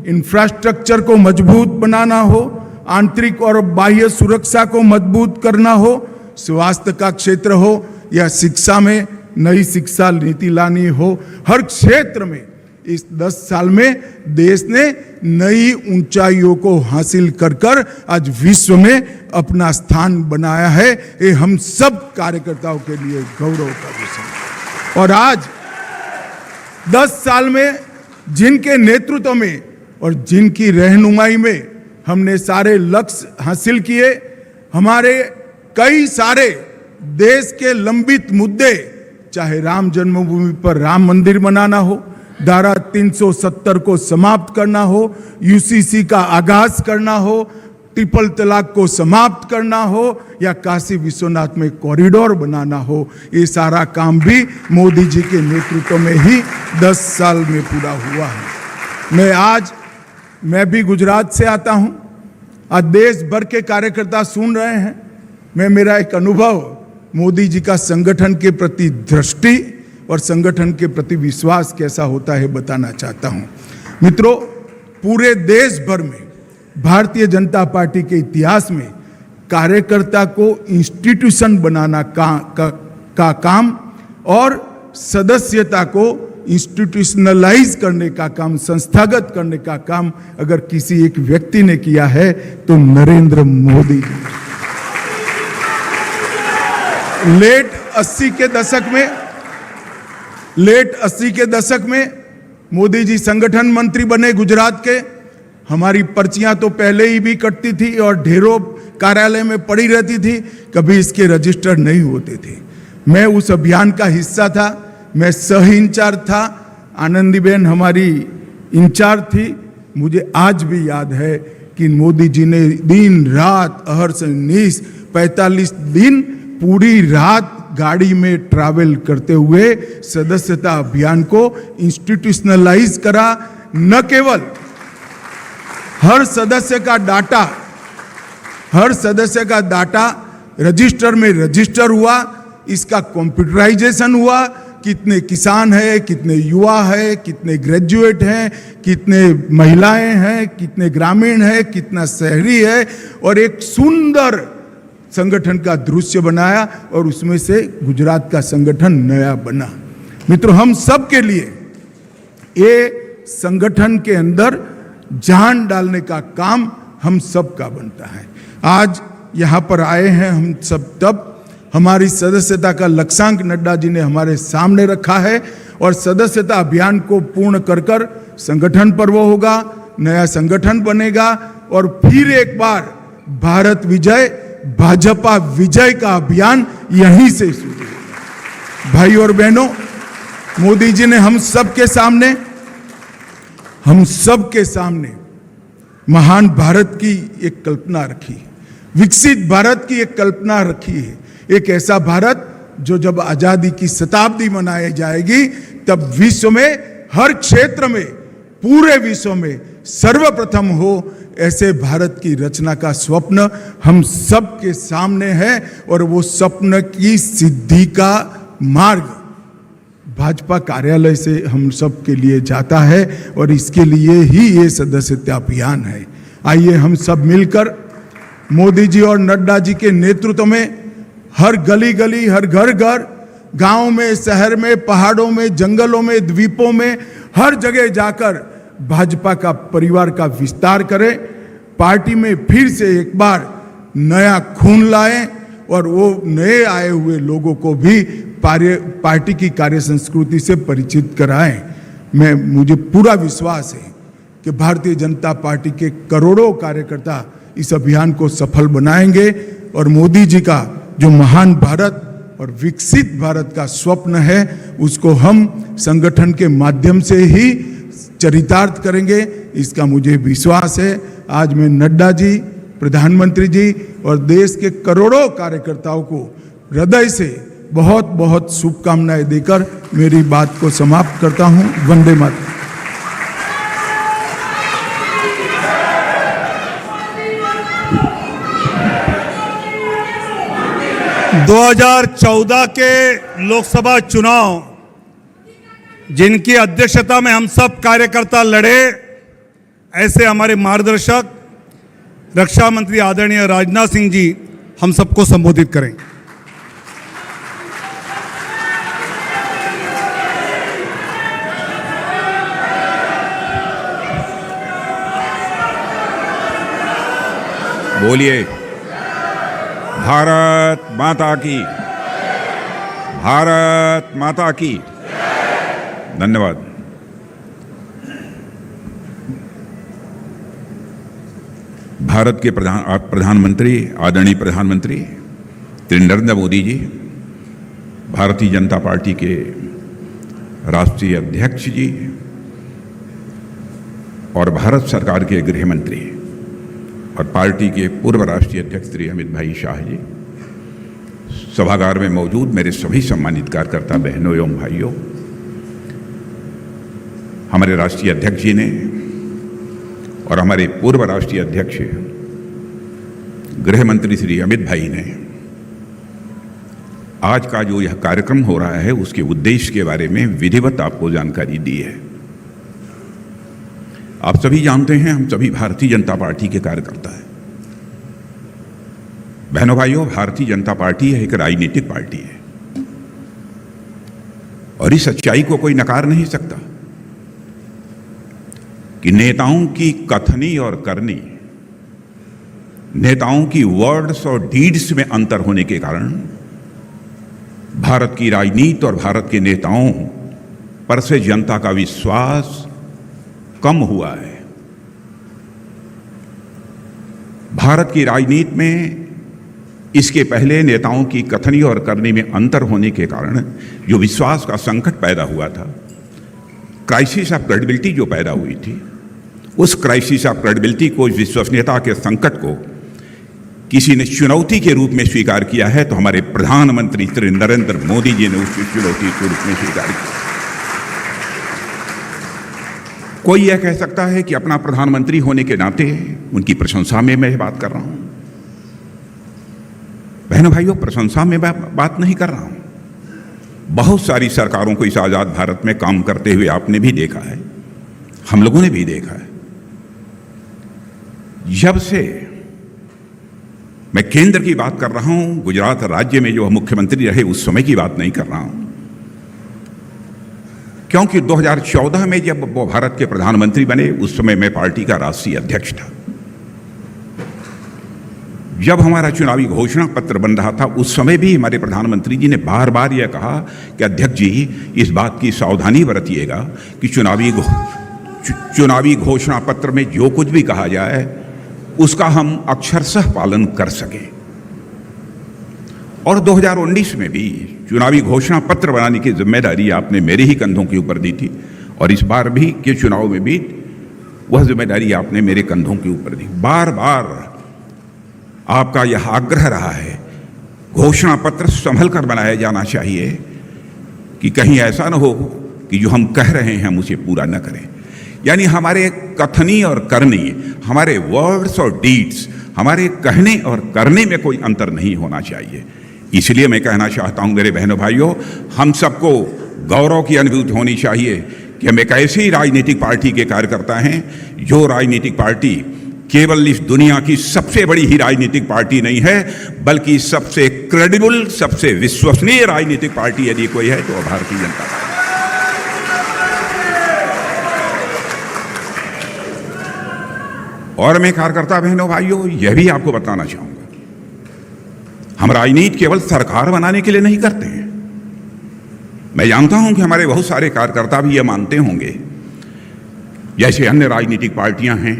इंफ्रास्ट्रक्चर को मजबूत बनाना हो, आंतरिक और बाह्य सुरक्षा को मजबूत करना हो, स्वास्थ्य का क्षेत्र हो या शिक्षा में नई शिक्षा नीति लानी हो, हर क्षेत्र में इस 10 साल में देश ने नई ऊंचाइयों को हासिल कर आज विश्व में अपना स्थान बनाया है। ये हम सब कार्यकर्ताओं के लिए गौरव का विषय है। और आज 10 साल में जिनके नेतृत्व में और जिनकी रहनुमाई में हमने सारे लक्ष्य हासिल किए, हमारे कई सारे देश के लंबित मुद्दे, चाहे राम जन्मभूमि पर राम मंदिर बनाना हो, धारा 370 को समाप्त करना हो, यूसीसी का आगाज करना हो, ट्रिपल तलाक को समाप्त करना हो या काशी विश्वनाथ में कॉरिडोर बनाना हो, ये सारा काम भी मोदी जी के नेतृत्व में ही 10 साल में पूरा हुआ है। मैं भी गुजरात से आता हूं। आज देश भर के कार्यकर्ता सुन रहे हैं। मेरा एक अनुभव मोदी जी का संगठन के प्रति दृष्टि और संगठन के प्रति विश्वास कैसा होता है बताना चाहता हूं। मित्रों, पूरे देश भर में भारतीय जनता पार्टी के इतिहास में कार्यकर्ता को इंस्टीट्यूशन बनाना का काम और सदस्यता को इंस्टीट्यूशनलाइज करने का काम, संस्थागत करने का काम अगर किसी एक व्यक्ति ने किया है तो नरेंद्र मोदी जी। लेट 80 के दशक में मोदी जी संगठन मंत्री बने गुजरात के। हमारी पर्चियां तो पहले ही भी कटती थी और ढेरों कार्यालय में पड़ी रहती थी, कभी इसके रजिस्टर नहीं होते थे। मैं उस अभियान का हिस्सा था, मैं सह इंचार्ज था, आनंदीबेन हमारी इंचार्ज थी। मुझे आज भी याद है कि मोदी जी ने दिन रात अहर्ष निश 45 दिन पूरी रात गाड़ी में ट्रैवल करते हुए सदस्यता अभियान को इंस्टीट्यूशनलाइज करा। न केवल हर सदस्य का डाटा रजिस्टर में रजिस्टर हुआ, इसका कंप्यूटराइजेशन हुआ। कितने किसान हैं, कितने युवा हैं, कितने ग्रेजुएट हैं, कितने महिलाएं हैं, कितने ग्रामीण हैं, कितना शहरी है, और एक सुंदर संगठन का दृश्य बनाया और उसमें से गुजरात का संगठन नया बना। मित्रों, हम सब के लिए ये संगठन के अंदर जान डालने का काम हम सब का बनता है। आज यहाँ पर आए हैं हम सब, तब हमारी सदस्यता का लक्ष्यांक नड्डा जी ने हमारे सामने रखा है और सदस्यता अभियान को पूर्ण कर संगठन पर्व होगा, नया संगठन बनेगा और फिर एक बार भारत विजय, भाजपा विजय का अभियान यहीं से शुरू होगा। भाई और बहनों, मोदी जी ने हम सबके सामने महान भारत की एक कल्पना रखी, विकसित भारत की एक कल्पना रखी है। एक ऐसा भारत जो जब आजादी की शताब्दी मनाई जाएगी तब विश्व में, हर क्षेत्र में, पूरे विश्व में सर्वप्रथम हो, ऐसे भारत की रचना का स्वप्न हम सब के सामने है। और वो स्वप्न की सिद्धि का मार्ग भाजपा कार्यालय से हम सब के लिए जाता है और इसके लिए ही ये सदस्यता अभियान है। आइए हम सब मिलकर मोदी जी और नड्डा जी के नेतृत्व में हर गली गली, हर घर घर, गांव में, शहर में, पहाड़ों में, जंगलों में, द्वीपों में, हर जगह जाकर भाजपा का परिवार का विस्तार करें। पार्टी में फिर से एक बार नया खून लाएं और वो नए आए हुए लोगों को भी पार्टी की कार्य संस्कृति से परिचित कराएं। मुझे पूरा विश्वास है कि भारतीय जनता पार्टी के करोड़ों कार्यकर्ता इस अभियान को सफल बनाएंगे और मोदी जी का जो महान भारत और विकसित भारत का स्वप्न है उसको हम संगठन के माध्यम से ही चरितार्थ करेंगे, इसका मुझे विश्वास है। आज मैं नड्डा जी, प्रधानमंत्री जी और देश के करोड़ों कार्यकर्ताओं को हृदय से बहुत बहुत शुभकामनाएं देकर मेरी बात को समाप्त करता हूं। वंदे मातरम। 2014 के लोकसभा चुनाव जिनकी अध्यक्षता में हम सब कार्यकर्ता लड़े, ऐसे हमारे मार्गदर्शक रक्षा मंत्री आदरणीय राजनाथ सिंह जी हम सबको संबोधित करें। बोलिए, भारत माता की, भारत माता की। धन्यवाद। भारत के प्रधानमंत्री, आदरणीय प्रधानमंत्री श्री नरेंद्र मोदी जी, भारतीय जनता पार्टी के राष्ट्रीय अध्यक्ष जी और भारत सरकार के गृह मंत्री और पार्टी के पूर्व राष्ट्रीय अध्यक्ष श्री अमित भाई शाह जी, सभागार में मौजूद मेरे सभी सम्मानित कार्यकर्ता बहनों एवं भाइयों, हमारे राष्ट्रीय अध्यक्ष जी ने और हमारे पूर्व राष्ट्रीय अध्यक्ष गृह मंत्री श्री अमित भाई ने आज का जो यह कार्यक्रम हो रहा है उसके उद्देश्य के बारे में विधिवत आपको जानकारी दी है। आप सभी जानते हैं, हम सभी भारतीय जनता पार्टी के कार्यकर्ता हैं। बहनों भाइयों, भारतीय जनता पार्टी एक राजनीतिक पार्टी है और इस सच्चाई को कोई नकार नहीं सकता कि नेताओं की कथनी और करनी, नेताओं की वर्ड्स और डीड्स में अंतर होने के कारण भारत की राजनीति और भारत के नेताओं पर से जनता का विश्वास कम हुआ है। भारत की राजनीति में इसके पहले नेताओं की कथनी और करनी में अंतर होने के कारण जो विश्वास का संकट पैदा हुआ था, क्राइसिस ऑफ क्रेडिबिलिटी जो पैदा हुई थी, उस क्राइसिस ऑफ क्रेडिबिलिटी को, विश्वसनीयता के संकट को किसी ने चुनौती के रूप में स्वीकार किया है, तो हमारे प्रधानमंत्री श्री नरेंद्र मोदी जी ने उस चुनौती के रूप में स्वीकार किया। कोई यह कह सकता है कि अपना प्रधानमंत्री होने के नाते उनकी प्रशंसा में मैं बात कर रहा हूं। बहनों भाइयों, प्रशंसा में बात नहीं कर रहा हूं। बहुत सारी सरकारों को इस आजाद भारत में काम करते हुए आपने भी देखा है, हम लोगों ने भी देखा है। जब से मैं केंद्र की बात कर रहा हूं, गुजरात राज्य में जो मुख्यमंत्री रहे उस समय की बात नहीं कर रहा हूं, क्योंकि 2014 में जब वो भारत के प्रधानमंत्री बने उस समय मैं पार्टी का राष्ट्रीय अध्यक्ष था। जब हमारा चुनावी घोषणा पत्र बन रहा था उस समय भी हमारे प्रधानमंत्री जी ने बार बार यह कहा कि अध्यक्ष जी, इस बात की सावधानी बरतिएगा कि चुनावी घोषणा पत्र में जो कुछ भी कहा जाए उसका हम अक्षरशः पालन कर सकें। और 2019 में भी चुनावी घोषणा पत्र बनाने की जिम्मेदारी आपने मेरे ही कंधों के ऊपर दी थी और इस बार भी के चुनाव में भी वह जिम्मेदारी आपने मेरे कंधों के ऊपर दी। बार बार आपका यह आग्रह रहा है, घोषणा पत्र संभल कर बनाया जाना चाहिए कि कहीं ऐसा न हो कि जो हम कह रहे हैं हम उसे पूरा न करें। यानी हमारे कथनी और करनी, हमारे वर्ड्स और डीड्स, हमारे कहने और करने में कोई अंतर नहीं होना चाहिए। इसलिए मैं कहना चाहता हूं मेरे बहनों भाइयों, हम सबको गौरव की अनुभूति होनी चाहिए कि हम एक ऐसी राजनीतिक पार्टी के कार्यकर्ता हैं जो राजनीतिक पार्टी केवल इस दुनिया की सबसे बड़ी ही राजनीतिक पार्टी नहीं है, बल्कि सबसे क्रेडिबल, सबसे विश्वसनीय राजनीतिक पार्टी यदि कोई है तो भारतीय जनता पार्टी। और मैं कार्यकर्ता बहनों भाइयों यह भी आपको बताना चाहूंगा, हम राजनीति केवल सरकार बनाने के लिए नहीं करते हैं। मैं जानता हूं कि हमारे बहुत सारे कार्यकर्ता भी यह मानते होंगे, जैसे अन्य राजनीतिक पार्टियां हैं,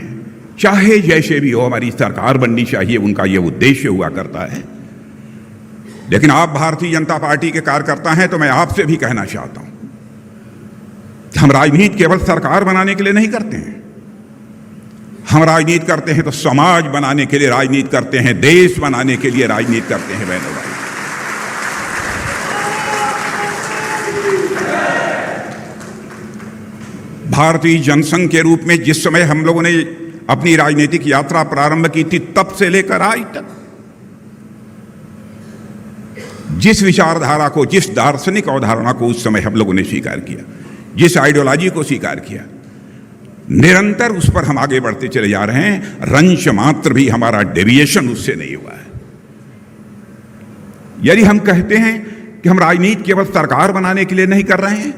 चाहे जैसे भी हो हमारी सरकार बननी चाहिए, उनका यह उद्देश्य हुआ करता है। लेकिन आप भारतीय जनता पार्टी के कार्यकर्ता हैं तो मैं आपसे भी कहना चाहता हूं कि हम राजनीति केवल सरकार बनाने के लिए नहीं करते हैं। हम राजनीति करते हैं तो समाज बनाने के लिए राजनीति करते हैं, देश बनाने के लिए राजनीति करते हैं। बहनों भाई, भारतीय जनसंघ के रूप में जिस समय हम लोगों ने अपनी राजनीतिक यात्रा प्रारंभ की थी, तब से लेकर आज तक जिस विचारधारा को, जिस दार्शनिक अवधारणा को उस समय हम लोगों ने स्वीकार किया, जिस आइडियोलॉजी को स्वीकार किया, निरंतर उस पर हम आगे बढ़ते चले जा रहे हैं। रंश मात्र भी हमारा डेविएशन उससे नहीं हुआ है। यदि हम कहते हैं कि हम राजनीति केवल सरकार बनाने के लिए नहीं कर रहे हैं,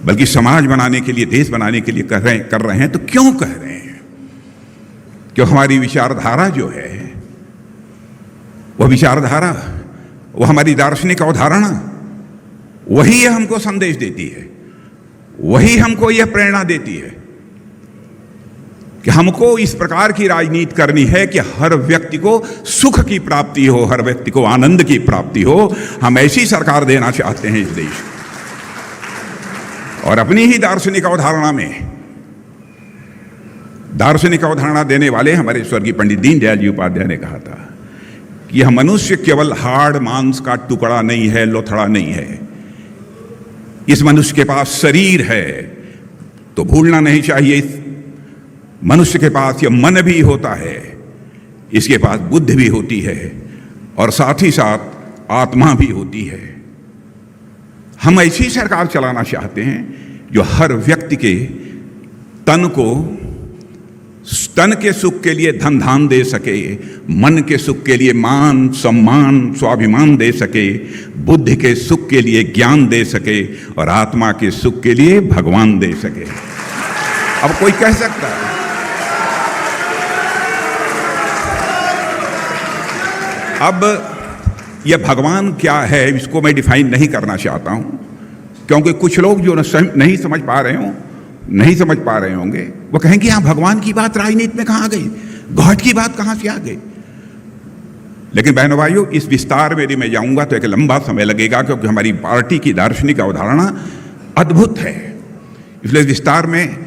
बल्कि समाज बनाने के लिए, देश बनाने के लिए कर रहे हैं, तो क्यों कह रहे हैं? क्यों हमारी विचारधारा जो है, वह विचारधारा, वह हमारी दार्शनिक अवधारणा, वही हमको संदेश देती है, वही हमको यह प्रेरणा देती है कि हमको इस प्रकार की राजनीति करनी है कि हर व्यक्ति को सुख की प्राप्ति हो, हर व्यक्ति को आनंद की प्राप्ति हो। हम ऐसी सरकार देना चाहते हैं इस देश को। और अपनी ही दार्शनिक अवधारणा में, दार्शनिक अवधारणा देने वाले हमारे स्वर्गीय पंडित दीनदयाल जी उपाध्याय ने कहा था कि यह मनुष्य केवल हाड़ मांस का टुकड़ा नहीं है, लोथड़ा नहीं है। इस मनुष्य के पास शरीर है, तो भूलना नहीं चाहिए, इस मनुष्य के पास यह मन भी होता है, इसके पास बुद्धि भी होती है, और साथ ही साथ आत्मा भी होती है। हम ऐसी सरकार चलाना चाहते हैं जो हर व्यक्ति के तन के सुख के लिए धन धान दे सके, मन के सुख के लिए मान सम्मान स्वाभिमान दे सके, बुद्धि के सुख के लिए ज्ञान दे सके, और आत्मा के सुख के लिए भगवान दे सके। अब कोई कह सकता है, अब यह भगवान क्या है, इसको मैं डिफाइन नहीं करना चाहता हूं, क्योंकि कुछ लोग जो नहीं समझ पा रहे होंगे, वो कहेंगे हाँ, भगवान की बात राजनीति में कहां आ गई, गॉड की बात कहां से आ गई। लेकिन बहनों भाइयों, इस विस्तार में यदि मैं जाऊंगा तो एक लंबा समय लगेगा, क्योंकि हमारी पार्टी की दार्शनिक अवधारणा अद्भुत है, इसलिए विस्तार में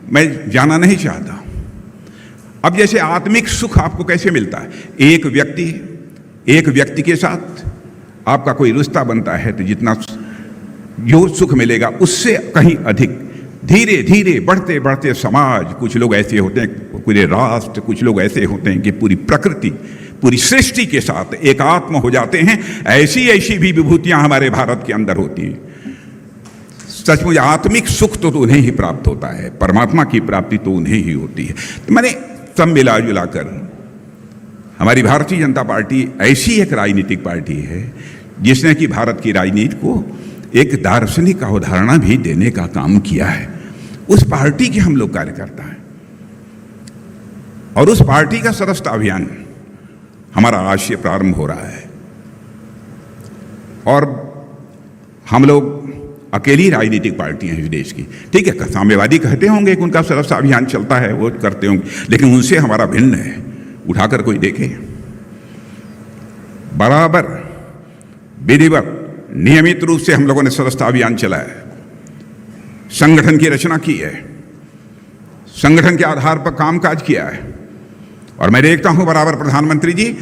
मैं जाना नहीं चाहता। अब जैसे आत्मिक सुख आपको कैसे मिलता है? एक व्यक्ति के साथ आपका कोई रिश्ता बनता है, तो जितना जो सुख मिलेगा उससे कहीं अधिक धीरे धीरे बढ़ते बढ़ते समाज, कुछ लोग ऐसे होते हैं, पूरे राष्ट्र, कुछ लोग ऐसे होते हैं कि पूरी प्रकृति, पूरी सृष्टि के साथ एकात्म हो जाते हैं। ऐसी ऐसी भी विभूतियां हमारे भारत के अंदर होती हैं। सचमुच आत्मिक सुख तो उन्हें ही प्राप्त होता है, परमात्मा की प्राप्ति तो उन्हें ही होती है। तो मैंने सब मिला जुला कर हमारी भारतीय जनता पार्टी ऐसी एक राजनीतिक पार्टी है जिसने कि भारत की राजनीति को एक दार्शनिक अवधारणा भी देने का काम किया है। उस पार्टी के हम लोग कार्यकर्ता हैं, और उस पार्टी का सदस्यता अभियान हमारा आज से प्रारंभ हो रहा है। और हम लोग अकेली राजनीतिक पार्टी हैं इस देश की। ठीक है, साम्यवादी कहते होंगे कि उनका सदस्यता अभियान चलता है, वो करते होंगे, लेकिन उनसे हमारा भिन्न है। उठाकर कोई देखे, बराबर विधिवत नियमित रूप से हम लोगों ने सदस्यता अभियान चलाया, संगठन की रचना की है, संगठन के आधार पर कामकाज किया है। और मैं देखता हूं बराबर प्रधानमंत्री जी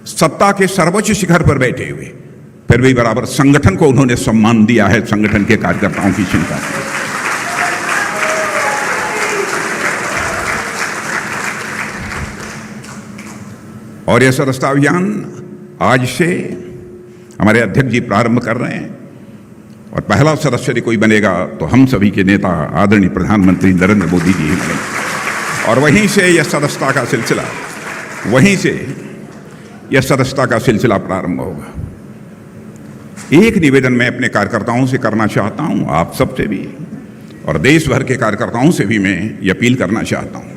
सत्ता के सर्वोच्च शिखर पर बैठे हुए, फिर भी बराबर संगठन को उन्होंने सम्मान दिया है, संगठन के कार्यकर्ताओं की चिंता की। और यह सदस्यता अभियान आज से हमारे अध्यक्ष जी प्रारंभ कर रहे हैं, और पहला सदस्य यदि कोई बनेगा तो हम सभी के नेता आदरणीय प्रधानमंत्री नरेंद्र मोदी जी ही बनेंगे। और वहीं से यह सदस्यता का सिलसिला प्रारंभ होगा। एक निवेदन मैं अपने कार्यकर्ताओं से करना चाहता हूं, आप सबसे भी, और देश भर के कार्यकर्ताओं से भी मैं ये अपील करना चाहता हूं।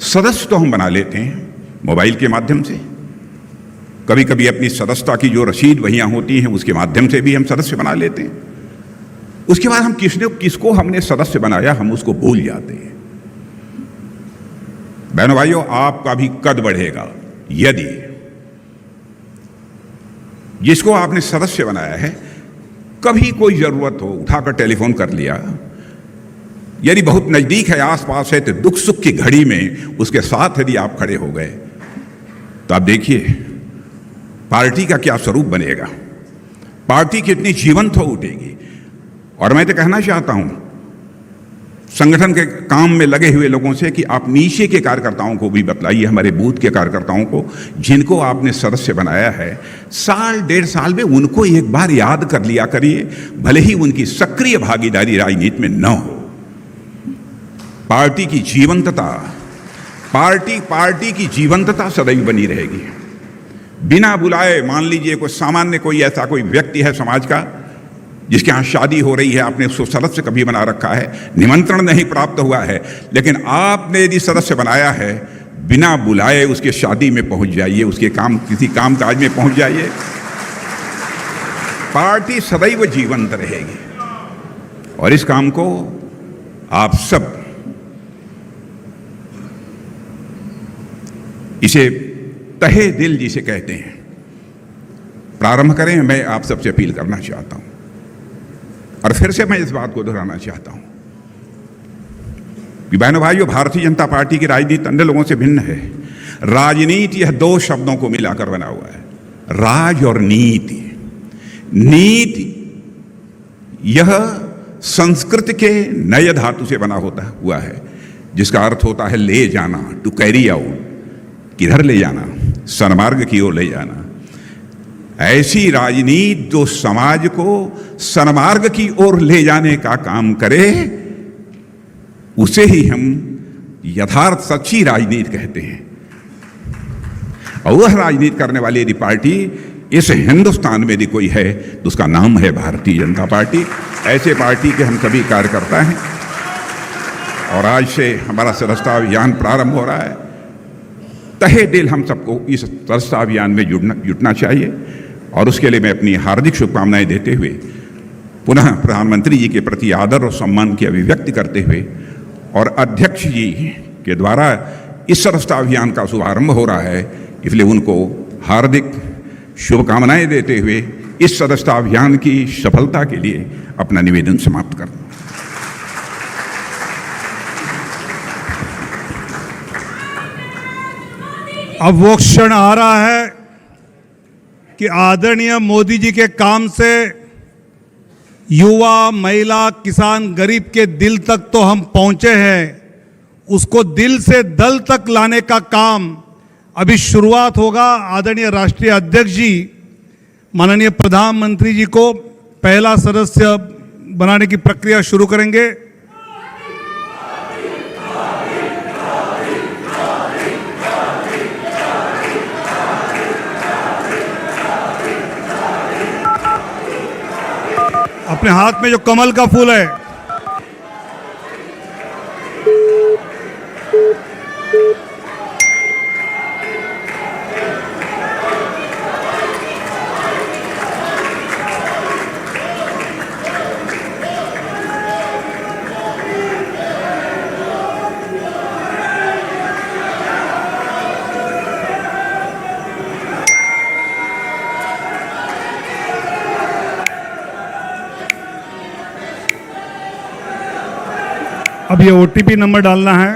सदस्य तो हम बना लेते हैं मोबाइल के माध्यम से, कभी कभी अपनी सदस्यता की जो रसीद वहियां होती हैं उसके माध्यम से भी हम सदस्य बना लेते हैं। उसके बाद हम किसको हमने सदस्य बनाया हम उसको भूल जाते हैं। बहनों भाइयों, आपका भी कद बढ़ेगा यदि जिसको आपने सदस्य बनाया है कभी कोई जरूरत हो उठाकर टेलीफोन कर लिया, यदि बहुत नजदीक है, आसपास है, तो दुख सुख की घड़ी में उसके साथ यदि आप खड़े हो गए तो आप देखिए पार्टी का क्या स्वरूप बनेगा, पार्टी कितनी जीवंत हो उठेगी। और मैं तो कहना चाहता हूं संगठन के काम में लगे हुए लोगों से कि आप नीचे के कार्यकर्ताओं को भी बतलाइए, हमारे बूथ के कार्यकर्ताओं को जिनको आपने सदस्य बनाया है, साल 1.5 साल में उनको एक बार याद कर लिया करिए, भले ही उनकी सक्रिय भागीदारी राजनीति में न हो। पार्टी की जीवंतता, पार्टी की जीवंतता सदैव बनी रहेगी। बिना बुलाए, मान लीजिए कोई सामान्य कोई ऐसा कोई व्यक्ति है समाज का जिसके यहाँ शादी हो रही है, आपने उसको सदस्य कभी बना रखा है, निमंत्रण नहीं प्राप्त हुआ है, लेकिन आपने यदि सदस्य बनाया है, बिना बुलाए उसके शादी में पहुंच जाइए, उसके किसी काम काज में पहुंच जाइए। पार्टी सदैव जीवंत रहेगी और इस काम को आप सब इसे तहे दिल जिसे कहते हैं प्रारंभ करें। मैं आप सबसे अपील करना चाहता हूं और फिर से मैं इस बात को दोहराना चाहता हूं कि बहनों भाइयों, भारतीय जनता पार्टी की राजनीति अन्य लोगों से भिन्न है। राजनीति यह 2 शब्दों को मिलाकर बना हुआ है, राज और नीति। नीति यह संस्कृत के नए धातु से बना हुआ है जिसका अर्थ होता है ले जाना, टू कैरी आउट, किधर ले जाना, सन्मार्ग की ओर ले जाना। ऐसी राजनीति जो समाज को सन्मार्ग की ओर ले जाने का काम करे, उसे ही हम यथार्थ सच्ची राजनीति कहते हैं। और वह राजनीति करने वाली यदि पार्टी इस हिंदुस्तान में यदि कोई है तो उसका नाम है भारतीय जनता पार्टी। ऐसे पार्टी के हम सभी कार्यकर्ता हैं और आज से हमारा सदस्यता अभियान प्रारंभ हो रहा है। तहे दिल हम सबको इस सदस्यता अभियान में जुटना चाहिए और उसके लिए मैं अपनी हार्दिक शुभकामनाएं देते हुए पुनः प्रधानमंत्री जी के प्रति आदर और सम्मान की अभिव्यक्ति करते हुए और अध्यक्ष जी के द्वारा इस सदस्यता अभियान का शुभारंभ हो रहा है, इसलिए उनको हार्दिक शुभकामनाएं देते हुए इस सदस्यता अभियान की सफलता के लिए अपना निवेदन समाप्त करता हूं। अब वो क्षण आ रहा है कि आदरणीय मोदी जी के काम से युवा, महिला, किसान, गरीब के दिल तक तो हम पहुंचे हैं, उसको दिल से दल तक लाने का काम अभी शुरुआत होगा। आदरणीय राष्ट्रीय अध्यक्ष जी माननीय प्रधानमंत्री जी को पहला सदस्य बनाने की प्रक्रिया शुरू करेंगे। अपने हाथ में जो कमल का फूल है, अब ये OTP नंबर डालना है।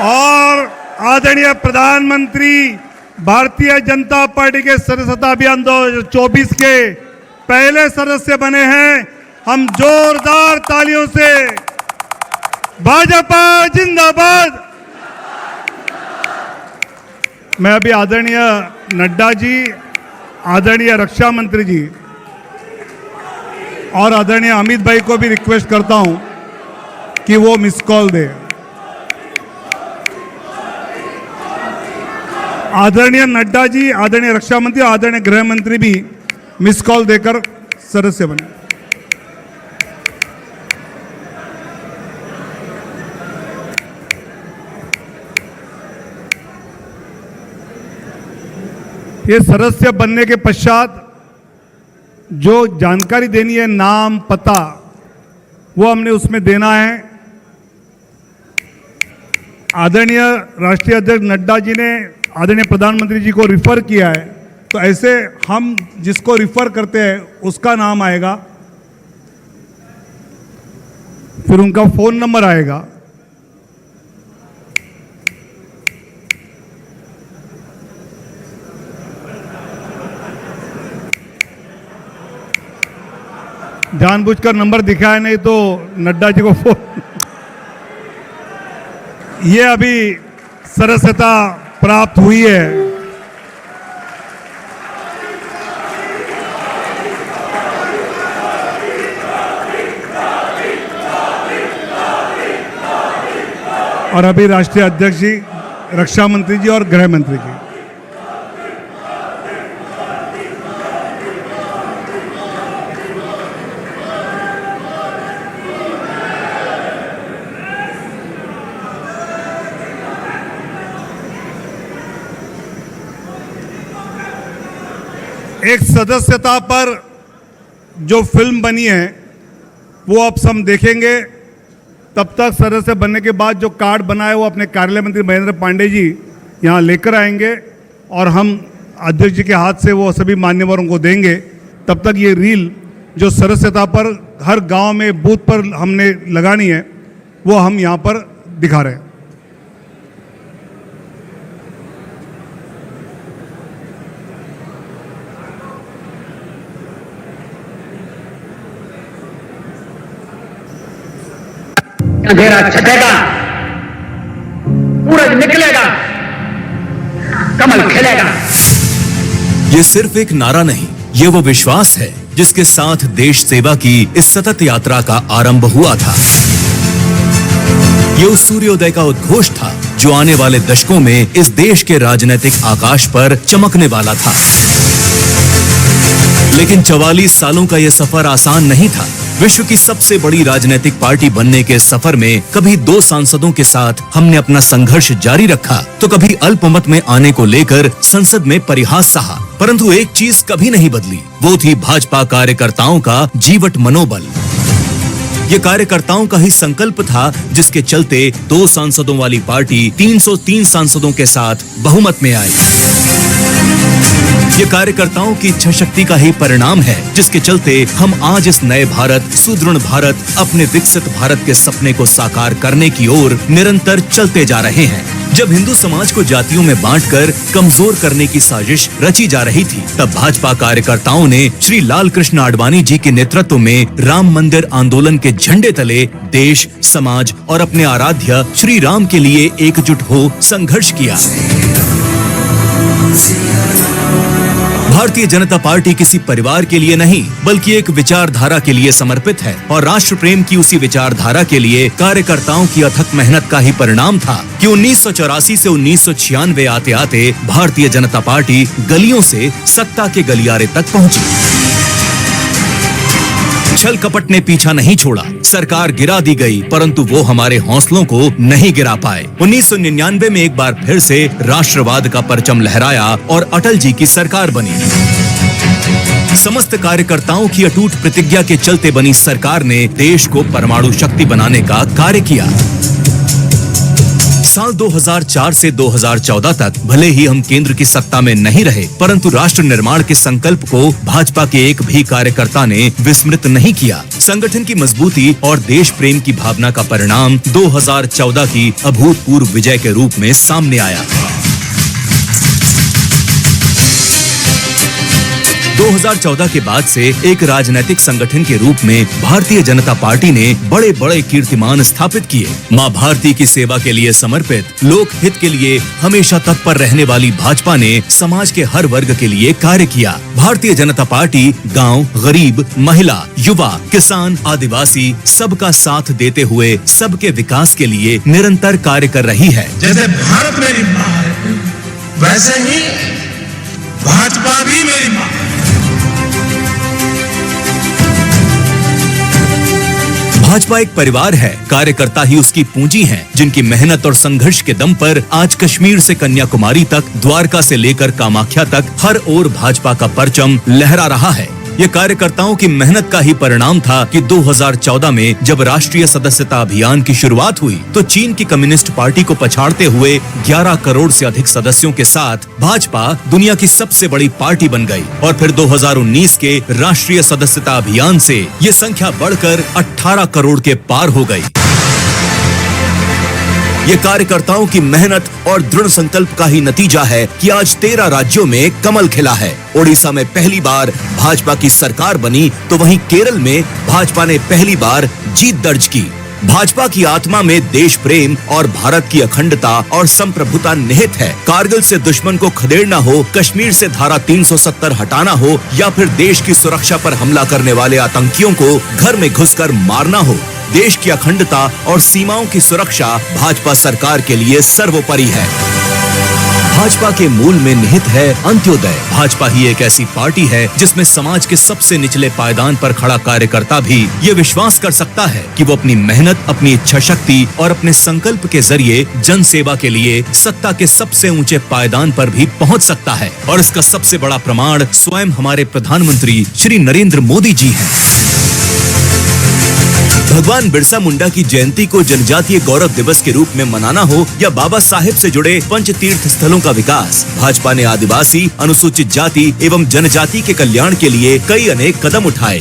और आदरणीय प्रधानमंत्री भारतीय जनता पार्टी के सदस्यता अभियान 2024 के पहले सदस्य बने हैं। हम जोरदार तालियों से भाजपा जिंदाबाद। मैं अभी आदरणीय नड्डा जी, आदरणीय रक्षा मंत्री जी और आदरणीय अमित भाई को भी रिक्वेस्ट करता हूं कि वो मिस कॉल दे। आदरणीय नड्डा जी, आदरणीय रक्षा मंत्री, आदरणीय गृह मंत्री भी मिस कॉल देकर सदस्य बने। ये सदस्य बनने के पश्चात जो जानकारी देनी है, नाम, पता, वो हमने उसमें देना है। आदरणीय राष्ट्रीय अध्यक्ष नड्डा जी ने आदरणीय प्रधानमंत्री जी को रिफर किया है, तो ऐसे हम जिसको रिफर करते हैं उसका नाम आएगा, फिर उनका फोन नंबर आएगा जानबूझकर नंबर दिखाया नहीं तो नड्डा जी को फोन। ये अभी सदस्यता प्राप्त हुई है। और अभी राष्ट्रीय अध्यक्ष जी, रक्षा मंत्री जी और गृह मंत्री जी। एक सदस्यता पर जो फिल्म बनी है वो अब हम देखेंगे। तब तक सदस्य बनने के बाद जो कार्ड बना है वो अपने कार्यालय मंत्री महेंद्र पांडे जी यहाँ लेकर आएंगे और हम अध्यक्ष जी के हाथ से वो सभी मान्यवरों को देंगे। तब तक ये रील जो सदस्यता पर हर गांव में बूथ पर हमने लगानी है वो हम यहाँ पर दिखा रहे हैं। अंधेरा छटेगा, सूरज निकलेगा, कमल खिलेगा। ये सिर्फ एक नारा नहीं, ये वो विश्वास है जिसके साथ देश सेवा की इस सतत यात्रा का आरंभ हुआ था। ये उस सूर्योदय का उद्घोष था जो आने वाले दशकों में इस देश के राजनीतिक आकाश पर चमकने वाला था। लेकिन 44 सालों का यह सफर आसान नहीं था। विश्व की सबसे बड़ी राजनीतिक पार्टी बनने के सफर में कभी 2 सांसदों के साथ हमने अपना संघर्ष जारी रखा, तो कभी अल्पमत में आने को लेकर संसद में परिहास सहा। परंतु एक चीज कभी नहीं बदली, वो थी भाजपा कार्यकर्ताओं का जीवट मनोबल। ये कार्यकर्ताओं का ही संकल्प था जिसके चलते 2 सांसदों वाली पार्टी 303 सांसदों के साथ बहुमत में आई। ये कार्यकर्ताओं की इच्छा शक्ति का ही परिणाम है जिसके चलते हम आज इस नए भारत, सुदृढ़ भारत, अपने विकसित भारत के सपने को साकार करने की ओर निरंतर चलते जा रहे हैं। जब हिंदू समाज को जातियों में बांटकर कमजोर करने की साजिश रची जा रही थी, तब भाजपा कार्यकर्ताओं ने श्री लाल कृष्ण आडवाणी जी के नेतृत्व में राम मंदिर आंदोलन के झंडे तले देश, समाज और अपने आराध्य श्री राम के लिए एकजुट हो संघर्ष किया। भारतीय जनता पार्टी किसी परिवार के लिए नहीं बल्कि एक विचारधारा के लिए समर्पित है और राष्ट्र प्रेम की उसी विचारधारा के लिए कार्यकर्ताओं की अथक मेहनत का ही परिणाम था कि 1984 से 1996 आते आते भारतीय जनता पार्टी गलियों से सत्ता के गलियारे तक पहुंची। छल कपट ने पीछा नहीं छोड़ा, सरकार गिरा दी गई परंतु वो हमारे हौसलों को नहीं गिरा पाए। 1999 में एक बार फिर से राष्ट्रवाद का परचम लहराया और अटल जी की सरकार बनी। समस्त कार्यकर्ताओं की अटूट प्रतिज्ञा के चलते बनी सरकार ने देश को परमाणु शक्ति बनाने का कार्य किया। साल 2004 से 2014 तक भले ही हम केंद्र की सत्ता में नहीं रहे, परंतु राष्ट्र निर्माण के संकल्प को भाजपा के एक भी कार्यकर्ता ने विस्मृत नहीं किया। संगठन की मजबूती और देश प्रेम की भावना का परिणाम 2014 की अभूतपूर्व विजय के रूप में सामने आया। 2014 के बाद से एक राजनीतिक संगठन के रूप में भारतीय जनता पार्टी ने बड़े बड़े कीर्तिमान स्थापित किए। मां भारती की सेवा के लिए समर्पित, लोक हित के लिए हमेशा तत्पर रहने वाली भाजपा ने समाज के हर वर्ग के लिए कार्य किया। भारतीय जनता पार्टी गांव, गरीब, महिला, युवा, किसान, आदिवासी सबका साथ देते हुए सबके विकास के लिए निरंतर कार्य कर रही है। जैसे भारत मेरी माँ है, वैसे ही भाजपा भी मेरी माँ है। भाजपा एक परिवार है, कार्यकर्ता ही उसकी पूंजी हैं, जिनकी मेहनत और संघर्ष के दम पर आज कश्मीर से कन्याकुमारी तक, द्वारका से लेकर कामाख्या तक हर ओर भाजपा का परचम लहरा रहा है। ये कार्यकर्ताओं की मेहनत का ही परिणाम था कि 2014 में जब राष्ट्रीय सदस्यता अभियान की शुरुआत हुई तो चीन की कम्युनिस्ट पार्टी को पछाड़ते हुए 11 करोड़ से अधिक सदस्यों के साथ भाजपा दुनिया की सबसे बड़ी पार्टी बन गई और फिर 2019 के राष्ट्रीय सदस्यता अभियान से ये संख्या बढ़कर 18 करोड़ के पार हो गई। ये कार्यकर्ताओं की मेहनत और दृढ़ संकल्प का ही नतीजा है कि आज 13 राज्यों में कमल खिला है। ओडिशा में पहली बार भाजपा की सरकार बनी तो वहीं केरल में भाजपा ने पहली बार जीत दर्ज की। भाजपा की आत्मा में देश प्रेम और भारत की अखंडता और संप्रभुता निहित है। कारगिल से दुश्मन को खदेड़ना हो, कश्मीर से धारा 370 हटाना हो या फिर देश की सुरक्षा पर हमला करने वाले आतंकियों को घर में घुसकर मारना हो, देश की अखंडता और सीमाओं की सुरक्षा भाजपा सरकार के लिए सर्वोपरि है। भाजपा के मूल में निहित है अंत्योदय। भाजपा ही एक ऐसी पार्टी है जिसमें समाज के सबसे निचले पायदान पर खड़ा कार्यकर्ता भी ये विश्वास कर सकता है कि वो अपनी मेहनत, अपनी इच्छा शक्ति और अपने संकल्प के जरिए जन सेवा के लिए सत्ता के सबसे ऊंचे पायदान पर भी पहुंच सकता है। और इसका सबसे बड़ा प्रमाण स्वयं हमारे प्रधानमंत्री श्री नरेंद्र मोदी जी हैं। भगवान बिरसा मुंडा की जयंती को जनजातीय गौरव दिवस के रूप में मनाना हो या बाबा साहेब से जुड़े पंच तीर्थ स्थलों का विकास, भाजपा ने आदिवासी, अनुसूचित जाति एवं जनजाति के कल्याण के लिए कई अनेक कदम उठाए।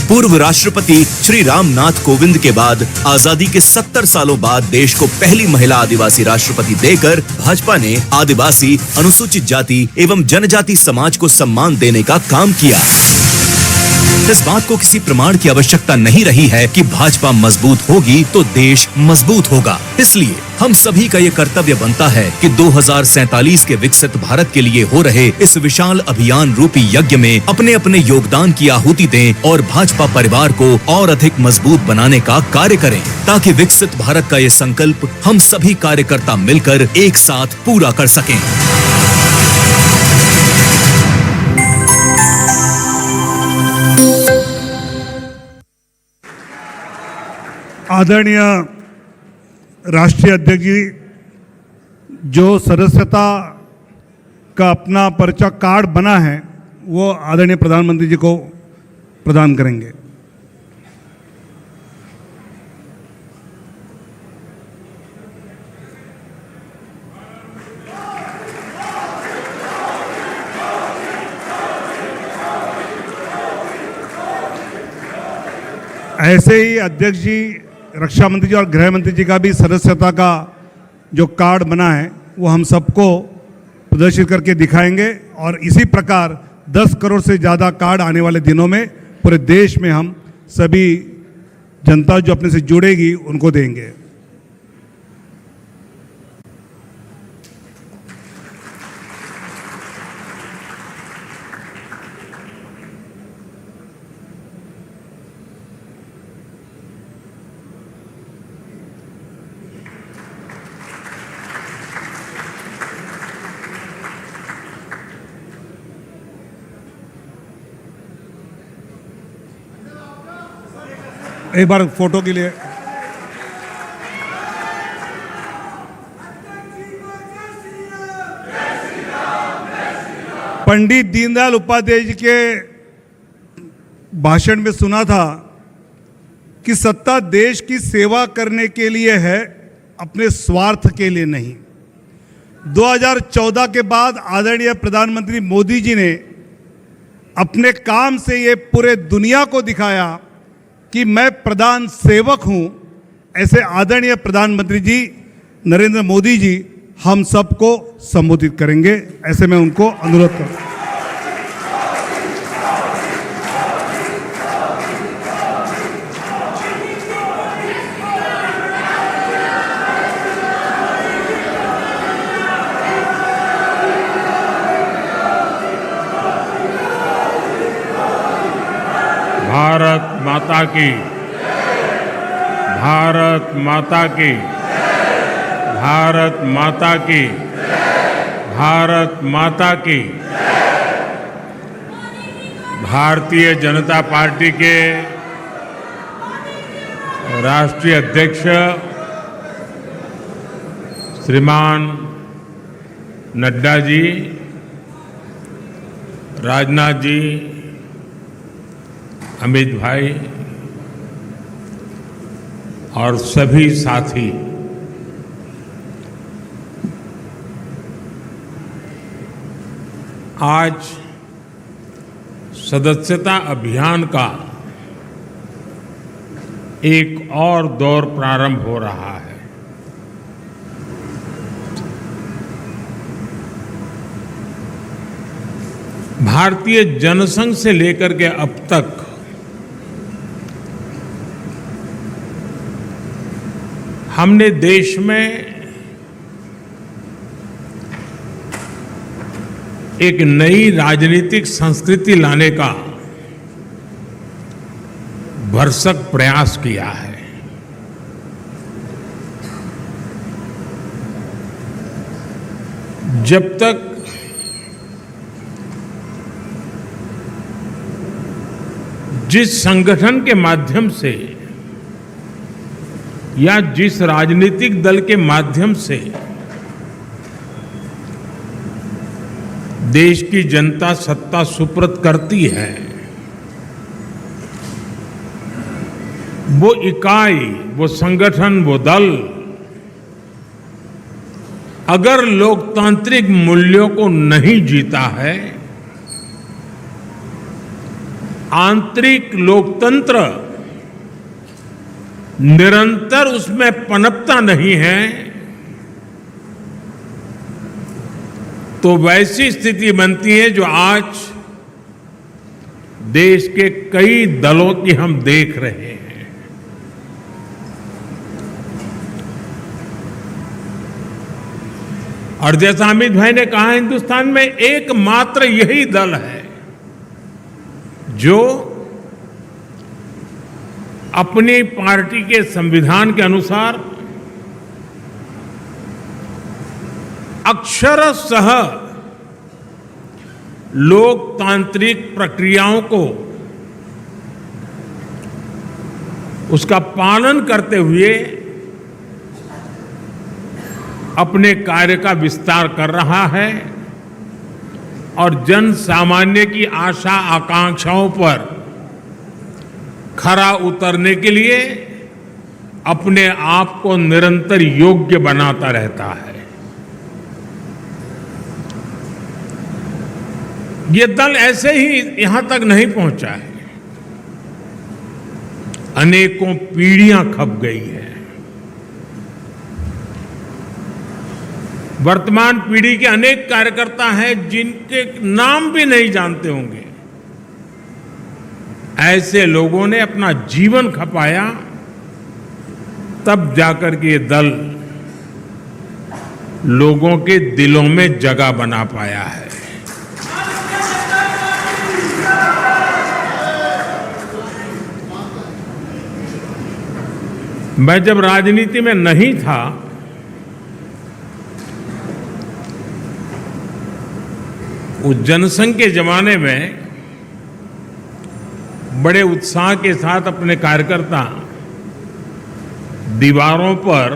पूर्व राष्ट्रपति श्री रामनाथ कोविंद के बाद आजादी के 70 सालों बाद देश को पहली महिला आदिवासी राष्ट्रपति देकर भाजपा ने आदिवासी, अनुसूचित जाति एवं जनजाति समाज को सम्मान देने का काम किया। इस बात को किसी प्रमाण की आवश्यकता नहीं रही है कि भाजपा मजबूत होगी तो देश मजबूत होगा। इसलिए हम सभी का ये कर्तव्य बनता है कि 2047 के विकसित भारत के लिए हो रहे इस विशाल अभियान रूपी यज्ञ में अपने अपने योगदान की आहुति दें और भाजपा परिवार को और अधिक मजबूत बनाने का कार्य करें, ताकि विकसित भारत का ये संकल्प हम सभी कार्यकर्ता मिलकर एक साथ पूरा कर सकें। आदरणीय राष्ट्रीय अध्यक्ष जी जो सदस्यता का अपना परिचय कार्ड बना है वो आदरणीय प्रधानमंत्री जी को प्रदान करेंगे। ऐसे ही अध्यक्ष जी, रक्षा मंत्री जी और गृह मंत्री जी का भी सदस्यता का जो कार्ड बना है वो हम सबको प्रदर्शित करके दिखाएंगे और इसी प्रकार 10 करोड़ से ज़्यादा कार्ड आने वाले दिनों में पूरे देश में हम सभी जनता जो अपने से जुड़ेगी उनको देंगे। एक बार फोटो के लिए पंडित दीनदयाल उपाध्याय जी के भाषण में सुना था कि सत्ता देश की सेवा करने के लिए है, अपने स्वार्थ के लिए नहीं। 2014 के बाद आदरणीय प्रधानमंत्री मोदी जी ने अपने काम से ये पूरे दुनिया को दिखाया कि मैं प्रधान सेवक हूं। ऐसे आदरणीय प्रधानमंत्री जी नरेंद्र मोदी जी हम सबको संबोधित करेंगे। ऐसे मैं उनको अनुरोध करता हूं। भारत माता की, भारत माता की, भारत माता की, भारत माता की। भारतीय जनता पार्टी के राष्ट्रीय अध्यक्ष श्रीमान नड्डा जी, राजनाथ जी, अमित भाई और सभी साथी, आज सदस्यता अभियान का एक और दौर प्रारंभ हो रहा है। भारतीय जनसंघ से लेकर के अब तक हमने देश में एक नई राजनीतिक संस्कृति लाने का भरसक प्रयास किया है। जब तक जिस संगठन के माध्यम से या जिस राजनीतिक दल के माध्यम से देश की जनता सत्ता सुप्रत करती है, वो इकाई, वो संगठन, वो दल अगर लोकतांत्रिक मूल्यों को नहीं जीता है, आंतरिक लोकतंत्र निरंतर उसमें पनपता नहीं है, तो वैसी स्थिति बनती है जो आज देश के कई दलों की हम देख रहे हैं। और जैसा अमित भाई ने कहा, हिंदुस्तान में एकमात्र यही दल है जो अपनी पार्टी के संविधान के अनुसार अक्षरशः लोकतांत्रिक प्रक्रियाओं को उसका पालन करते हुए अपने कार्य का विस्तार कर रहा है और जन सामान्य की आशा आकांक्षाओं पर खरा उतरने के लिए अपने आप को निरंतर योग्य बनाता रहता है। ये दल ऐसे ही यहां तक नहीं पहुंचा है, अनेकों पीढ़ियां खप गई है। वर्तमान पीढ़ी के अनेक कार्यकर्ता हैं जिनके नाम भी नहीं जानते होंगे। ऐसे लोगों ने अपना जीवन खपाया, तब जाकर के ये दल लोगों के दिलों में जगह बना पाया है। मैं जब राजनीति में नहीं था, उस जनसंघ के जमाने में बड़े उत्साह के साथ अपने कार्यकर्ता दीवारों पर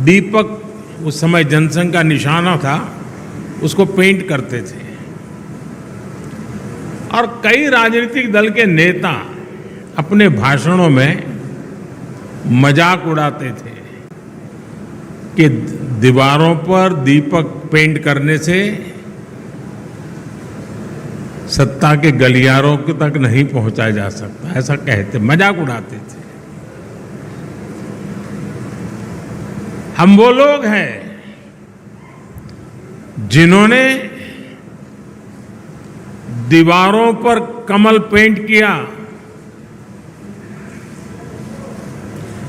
दीपक, उस समय जनसंघ का निशाना था, उसको पेंट करते थे। और कई राजनीतिक दल के नेता अपने भाषणों में मजाक उड़ाते थे कि दीवारों पर दीपक पेंट करने से सत्ता के गलियारों तक नहीं पहुंचा जा सकता, ऐसा कहते, मजाक उड़ाते थे। हम वो लोग हैं जिन्होंने दीवारों पर कमल पेंट किया,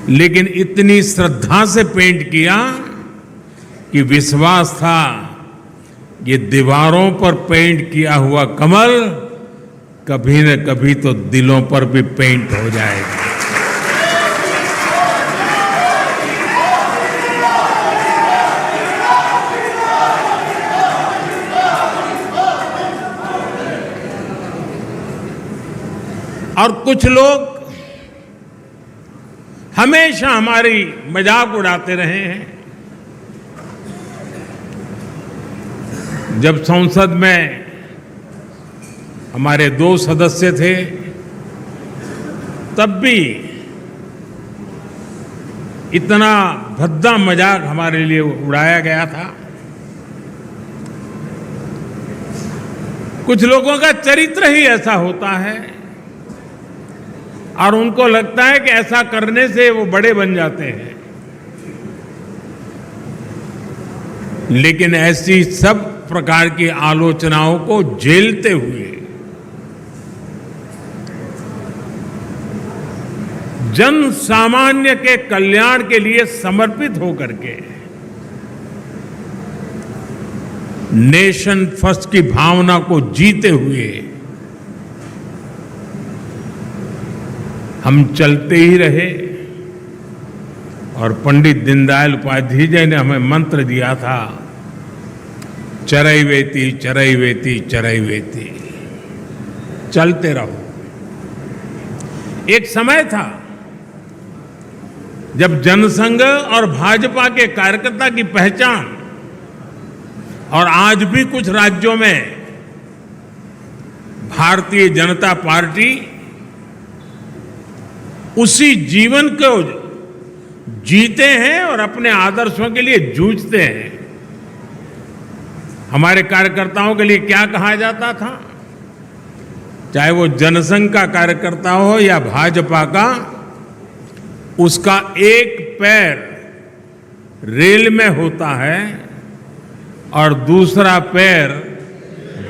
लेकिन इतनी श्रद्धा से पेंट किया कि विश्वास था ये दीवारों पर पेंट किया हुआ कमल कभी न कभी तो दिलों पर भी पेंट हो जाएगा। और कुछ लोग हमेशा हमारी मजाक उड़ाते रहे हैं। जब संसद में हमारे 2 सदस्य थे, तब भी इतना भद्दा मजाक हमारे लिए उड़ाया गया था। कुछ लोगों का चरित्र ही ऐसा होता है और उनको लगता है कि ऐसा करने से वो बड़े बन जाते हैं, लेकिन ऐसी सब प्रकार की आलोचनाओं को झेलते हुए जन सामान्य के कल्याण के लिए समर्पित होकर के नेशन फर्स्ट की भावना को जीते हुए हम चलते ही रहे। और पंडित दीनदयाल उपाध्याय जी ने हमें मंत्र दिया था, चरैवेति चरैवेति चरैवेति, चलते रहो। एक समय था जब जनसंघ और भाजपा के कार्यकर्ता की पहचान, और आज भी कुछ राज्यों में भारतीय जनता पार्टी उसी जीवन को जीते हैं और अपने आदर्शों के लिए जूझते हैं। हमारे कार्यकर्ताओं के लिए क्या कहा जाता था, चाहे वो जनसंघ का कार्यकर्ता हो या भाजपा का, उसका एक पैर रेल में होता है और दूसरा पैर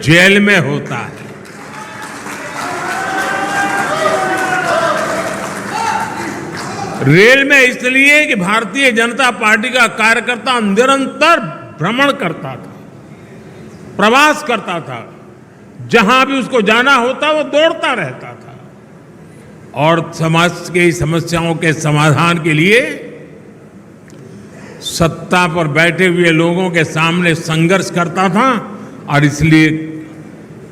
जेल में होता है। रेल में इसलिए कि भारतीय जनता पार्टी का कार्यकर्ता निरंतर भ्रमण करता था, प्रवास करता था, जहां भी उसको जाना होता वो दौड़ता रहता था और समाज की समस्याओं के समाधान के लिए सत्ता पर बैठे हुए लोगों के सामने संघर्ष करता था। और इसलिए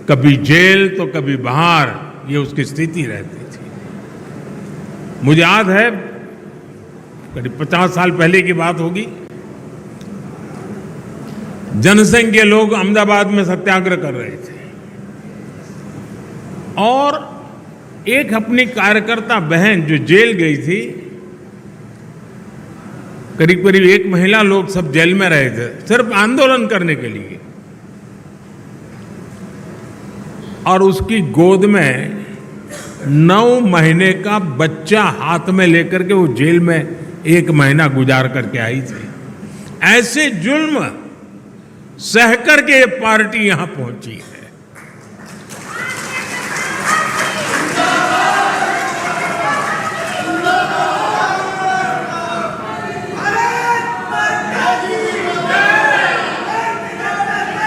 कभी जेल तो कभी बाहर, ये उसकी स्थिति रहती थी। मुझे याद है करीब 50 साल पहले की बात होगी, जनसंघ के लोग अहमदाबाद में सत्याग्रह कर रहे थे और एक अपनी कार्यकर्ता बहन जो जेल गई थी, करीब करीब 1 महीना लोग सब जेल में रहे थे सिर्फ आंदोलन करने के लिए, और उसकी गोद में 9 महीने का बच्चा हाथ में लेकर के वो जेल में 1 महीना गुजार करके आई थी। ऐसे जुल्म सह करके ये पार्टी यहां पहुंची है।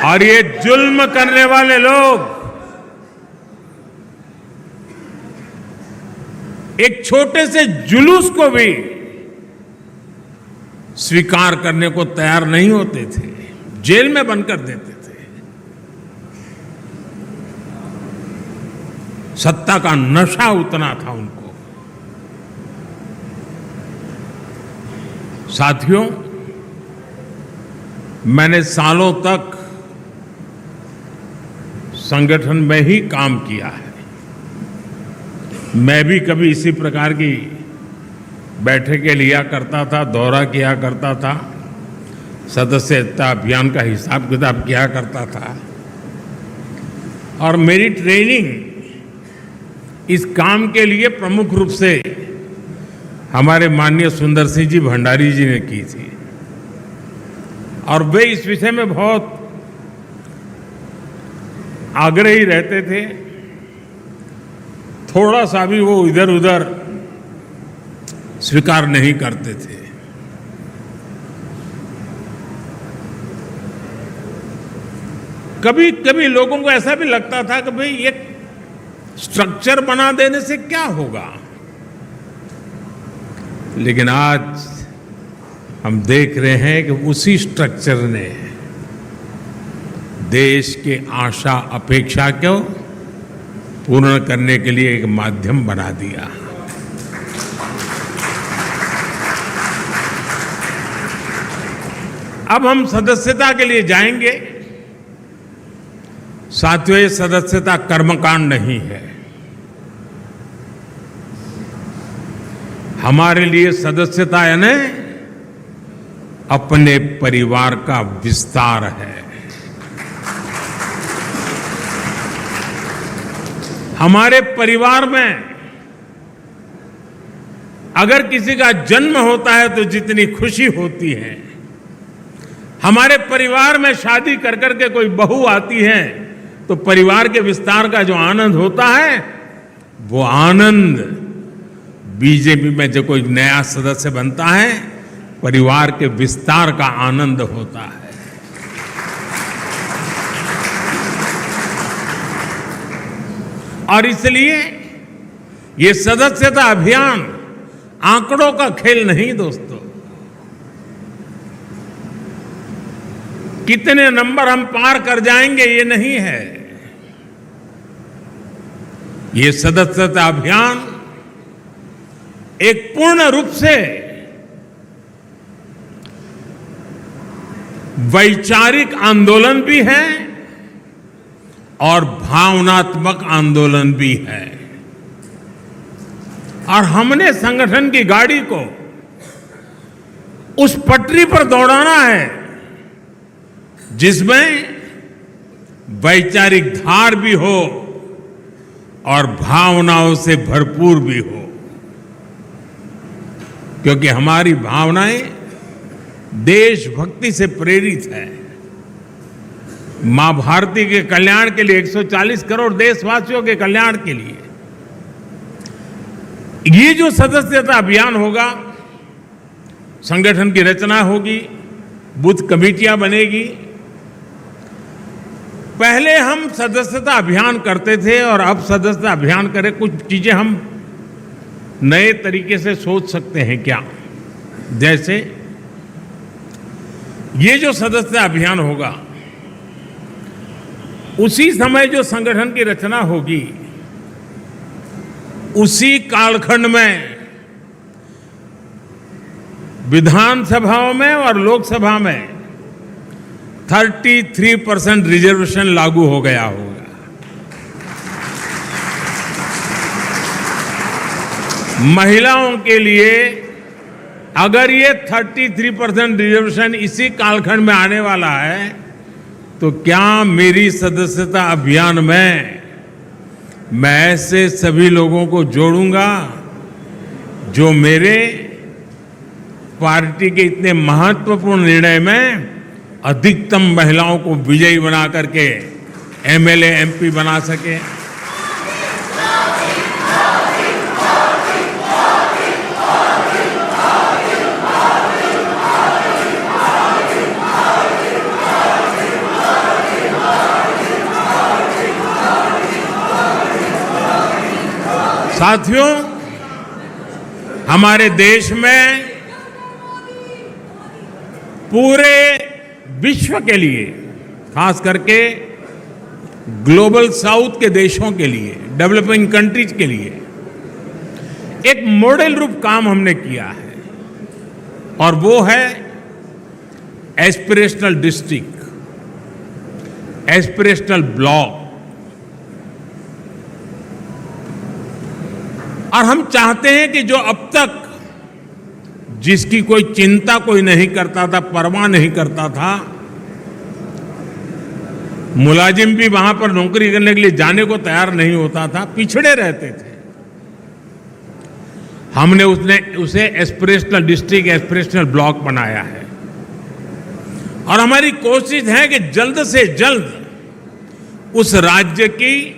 और ये जुल्म करने वाले लोग एक छोटे से जुलूस को भी स्वीकार करने को तैयार नहीं होते थे, जेल में बंद कर देते थे। सत्ता का नशा उतना था उनको। साथियों, मैंने सालों तक संगठन में ही काम किया है। मैं भी कभी इसी प्रकार की बैठकें लिया करता था, दौरा किया करता था, सदस्यता अभियान का हिसाब किताब किया करता था। और मेरी ट्रेनिंग इस काम के लिए प्रमुख रूप से हमारे माननीय सुंदर सिंह जी भंडारी जी ने की थी और वे इस विषय में बहुत आग्रही रहते थे। थोड़ा सा भी वो इधर उधर स्वीकार नहीं करते थे। कभी कभी लोगों को ऐसा भी लगता था कि भाई एक स्ट्रक्चर बना देने से क्या होगा, लेकिन आज हम देख रहे हैं कि उसी स्ट्रक्चर ने देश के आशा अपेक्षा को पूर्ण करने के लिए एक माध्यम बना दिया। अब हम सदस्यता के लिए जाएंगे। साथियों, ये सदस्यता कर्मकांड नहीं है। हमारे लिए सदस्यता यानी अपने परिवार का विस्तार है। हमारे परिवार में अगर किसी का जन्म होता है तो जितनी खुशी होती है, हमारे परिवार में शादी कर करके कोई बहू आती है तो परिवार के विस्तार का जो आनंद होता है, वो आनंद बीजेपी में जो कोई नया सदस्य बनता है, परिवार के विस्तार का आनंद होता है। और इसलिए ये सदस्यता अभियान आंकड़ों का खेल नहीं दोस्तों। कितने नंबर हम पार कर जाएंगे ये नहीं है। ये सदस्यता अभियान एक पूर्ण रूप से वैचारिक आंदोलन भी है और भावनात्मक आंदोलन भी है। और हमने संगठन की गाड़ी को उस पटरी पर दौड़ाना है जिसमें वैचारिक धार भी हो और भावनाओं से भरपूर भी हो, क्योंकि हमारी भावनाएं देशभक्ति से प्रेरित है। मां भारती के कल्याण के लिए, 140 करोड़ देशवासियों के कल्याण के लिए ये जो सदस्यता अभियान होगा, संगठन की रचना होगी, बूथ कमेटियां बनेगी। पहले हम सदस्यता अभियान करते थे और अब सदस्यता अभियान करें, कुछ चीजें हम नए तरीके से सोच सकते हैं क्या? जैसे ये जो सदस्यता अभियान होगा, उसी समय जो संगठन की रचना होगी, उसी कालखंड में विधानसभाओं में और लोकसभा में 33% रिजर्वेशन लागू हो गया होगा। महिलाओं के लिए अगर ये 33% रिजर्वेशन इसी कालखंड में आने वाला है, तो क्या मेरी सदस्यता अभियान में मैं ऐसे सभी लोगों को जोड़ूंगा जो मेरे पार्टी के इतने महत्वपूर्ण निर्णय में अधिकतम महिलाओं को विजयी बना करके एमएलए एमपी बना सके। साथियों, हमारे देश में पूरे विश्व के लिए, खास करके ग्लोबल साउथ के देशों के लिए, डेवलपिंग कंट्रीज के लिए एक मॉडल रूप काम हमने किया है, और वो है एस्पिरेशनल डिस्ट्रिक्ट, एस्पिरेशनल ब्लॉक। और हम चाहते हैं कि जो अब तक जिसकी कोई चिंता कोई नहीं करता था, परवाह नहीं करता था, मुलाजिम भी वहां पर नौकरी करने के लिए जाने को तैयार नहीं होता था, पिछड़े रहते थे, हमने उसे एस्पिरेशनल डिस्ट्रिक्ट, एस्पिरेशनल ब्लॉक बनाया है। और हमारी कोशिश है कि जल्द से जल्द उस राज्य की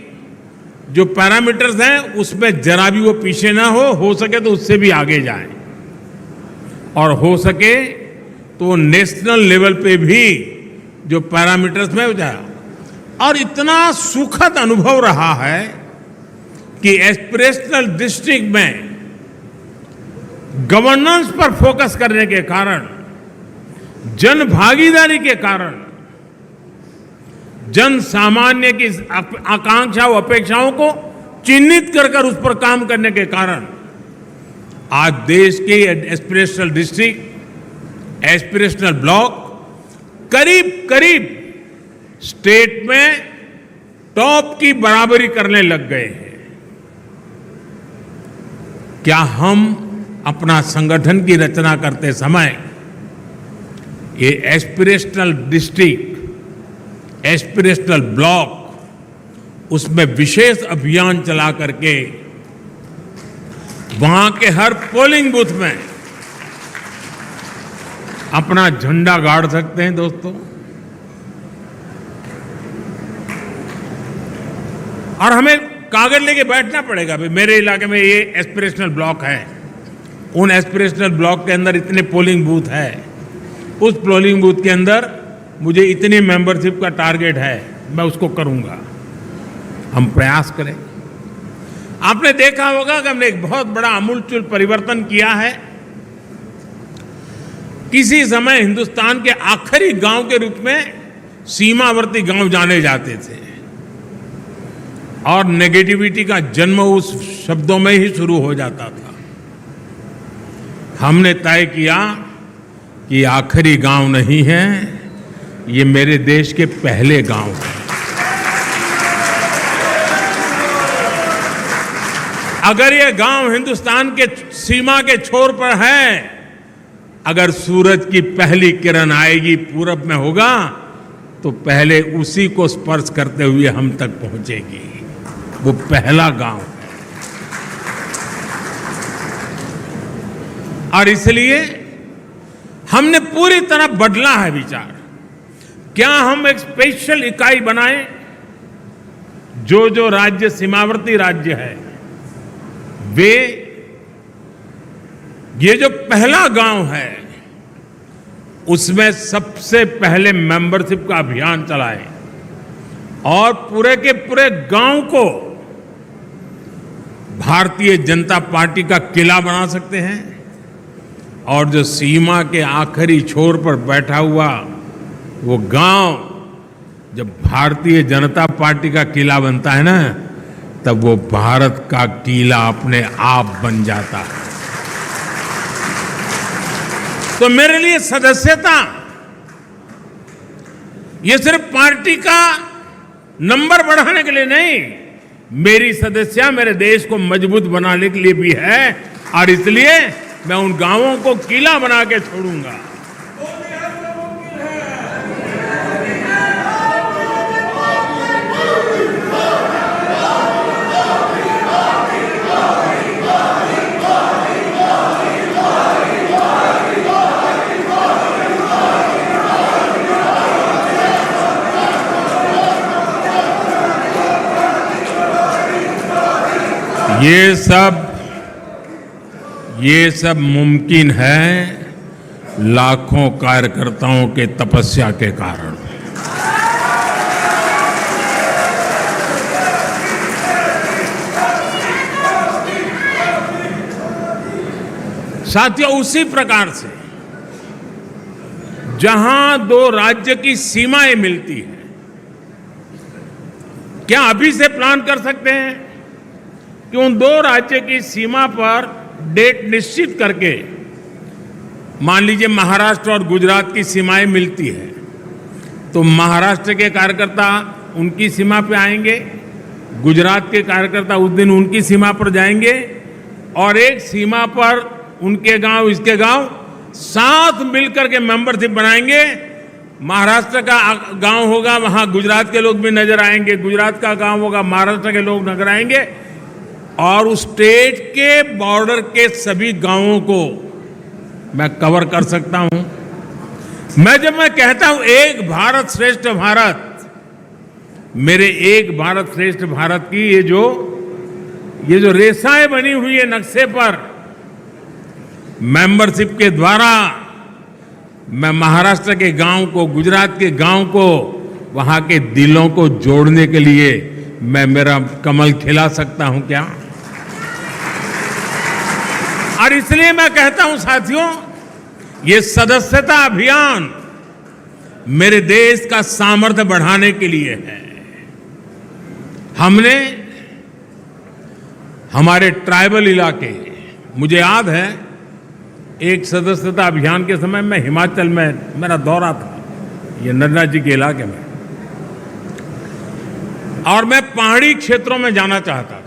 जो पैरामीटर्स हैं उसमें जरा भी वो पीछे ना हो सके तो उससे भी आगे जाए, और हो सके तो नेशनल लेवल पे भी जो पैरामीटर्स में हो जाए। और इतना सुखद अनुभव रहा है कि एस्पिरेशनल डिस्ट्रिक्ट में गवर्नेंस पर फोकस करने के कारण, जन भागीदारी के कारण, जन सामान्य की आकांक्षा व अपेक्षाओं को चिन्हित कर उस पर काम करने के कारण आज देश के एस्पिरेशनल डिस्ट्रिक्ट, एस्पिरेशनल ब्लॉक करीब करीब स्टेट में टॉप की बराबरी करने लग गए हैं। क्या हम अपना संगठन की रचना करते समय ये एस्पिरेशनल डिस्ट्रिक्ट, एस्पिरेशनल ब्लॉक, उसमें विशेष अभियान चला करके वहां के हर पोलिंग बूथ में अपना झंडा गाड़ सकते हैं दोस्तों। और हमें कागज लेके बैठना पड़ेगा, भाई मेरे इलाके में ये एस्पिरेशनल ब्लॉक है, उन एस्पिरेशनल ब्लॉक के अंदर इतने पोलिंग बूथ है, उस पोलिंग बूथ के अंदर मुझे इतनी मेंबरशिप का टारगेट है, मैं उसको करूंगा। हम प्रयास करें। आपने देखा होगा कि हमने एक बहुत बड़ा आमूलचूल परिवर्तन किया है। किसी समय हिंदुस्तान के आखिरी गांव के रूप में सीमावर्ती गांव जाने जाते थे और नेगेटिविटी का जन्म उस शब्दों में ही शुरू हो जाता था। हमने तय किया कि आखिरी गांव नहीं है, ये मेरे देश के पहले गांव हैं। अगर ये गांव हिंदुस्तान के सीमा के छोर पर है, अगर सूरज की पहली किरण आएगी पूरब में होगा, तो पहले उसी को स्पर्श करते हुए हम तक पहुंचेगी। वो पहला गांव है। और इसलिए हमने पूरी तरह बदला है विचार। क्या हम एक स्पेशल इकाई बनाएं? जो राज्य सीमावर्ती राज्य है, वे ये जो पहला गांव है उसमें सबसे पहले मेंबरशिप का अभियान चलाएं और पूरे के पूरे गांव को भारतीय जनता पार्टी का किला बना सकते हैं। और जो सीमा के आखिरी छोर पर बैठा हुआ वो गांव जब भारतीय जनता पार्टी का किला बनता है ना, तब वो भारत का किला अपने आप बन जाता है। तो मेरे लिए सदस्यता ये सिर्फ पार्टी का नंबर बढ़ाने के लिए नहीं, मेरी सदस्यता मेरे देश को मजबूत बनाने के लिए भी है। और इसलिए मैं उन गांवों को किला बना के छोड़ूंगा। ये सब मुमकिन है लाखों कार्यकर्ताओं के तपस्या के कारण। साथियों, उसी प्रकार से जहां दो राज्य की सीमाएं मिलती हैं, क्या अभी से प्लान कर सकते हैं कि उन दो राज्य की सीमा पर डेट निश्चित करके, मान लीजिए महाराष्ट्र और गुजरात की सीमाएं मिलती है, तो महाराष्ट्र के कार्यकर्ता उनकी सीमा पे आएंगे, गुजरात के कार्यकर्ता उस दिन उनकी सीमा पर जाएंगे और एक सीमा पर उनके गांव इसके गांव साथ मिलकर के मेंबरशिप बनाएंगे। महाराष्ट्र का गांव होगा, वहां गुजरात के लोग भी नजर आएंगे, गुजरात का गांव होगा, महाराष्ट्र के लोग नजर आएंगे और उस स्टेट के बॉर्डर के सभी गांवों को मैं कवर कर सकता हूं। जब मैं कहता हूं एक भारत श्रेष्ठ भारत, मेरे एक भारत श्रेष्ठ भारत की ये जो रेखाएं बनी हुई है नक्शे पर, मेंबरशिप के द्वारा मैं महाराष्ट्र के गांव को, गुजरात के गांव को, वहां के दिलों को जोड़ने के लिए मैं मेरा कमल खिला सकता हूं क्या? और इसलिए मैं कहता हूं साथियों, ये सदस्यता अभियान मेरे देश का सामर्थ्य बढ़ाने के लिए है। हमने हमारे ट्राइबल इलाके, मुझे याद है एक सदस्यता अभियान के समय मैं हिमाचल में मेरा दौरा था, ये नन्ना जी के इलाके में, और मैं पहाड़ी क्षेत्रों में जाना चाहता था।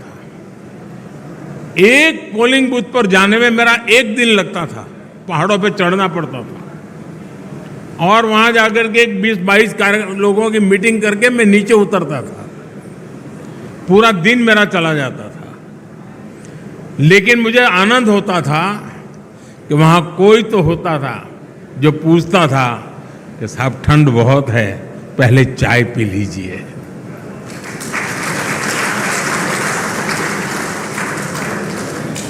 एक पोलिंग बूथ पर जाने में मेरा एक दिन लगता था, पहाड़ों पे चढ़ना पड़ता था और वहां जाकर के 20-22 लोगों की मीटिंग करके मैं नीचे उतरता था। पूरा दिन मेरा चला जाता था, लेकिन मुझे आनंद होता था कि वहां कोई तो होता था जो पूछता था कि साहब ठंड बहुत है, पहले चाय पी लीजिए।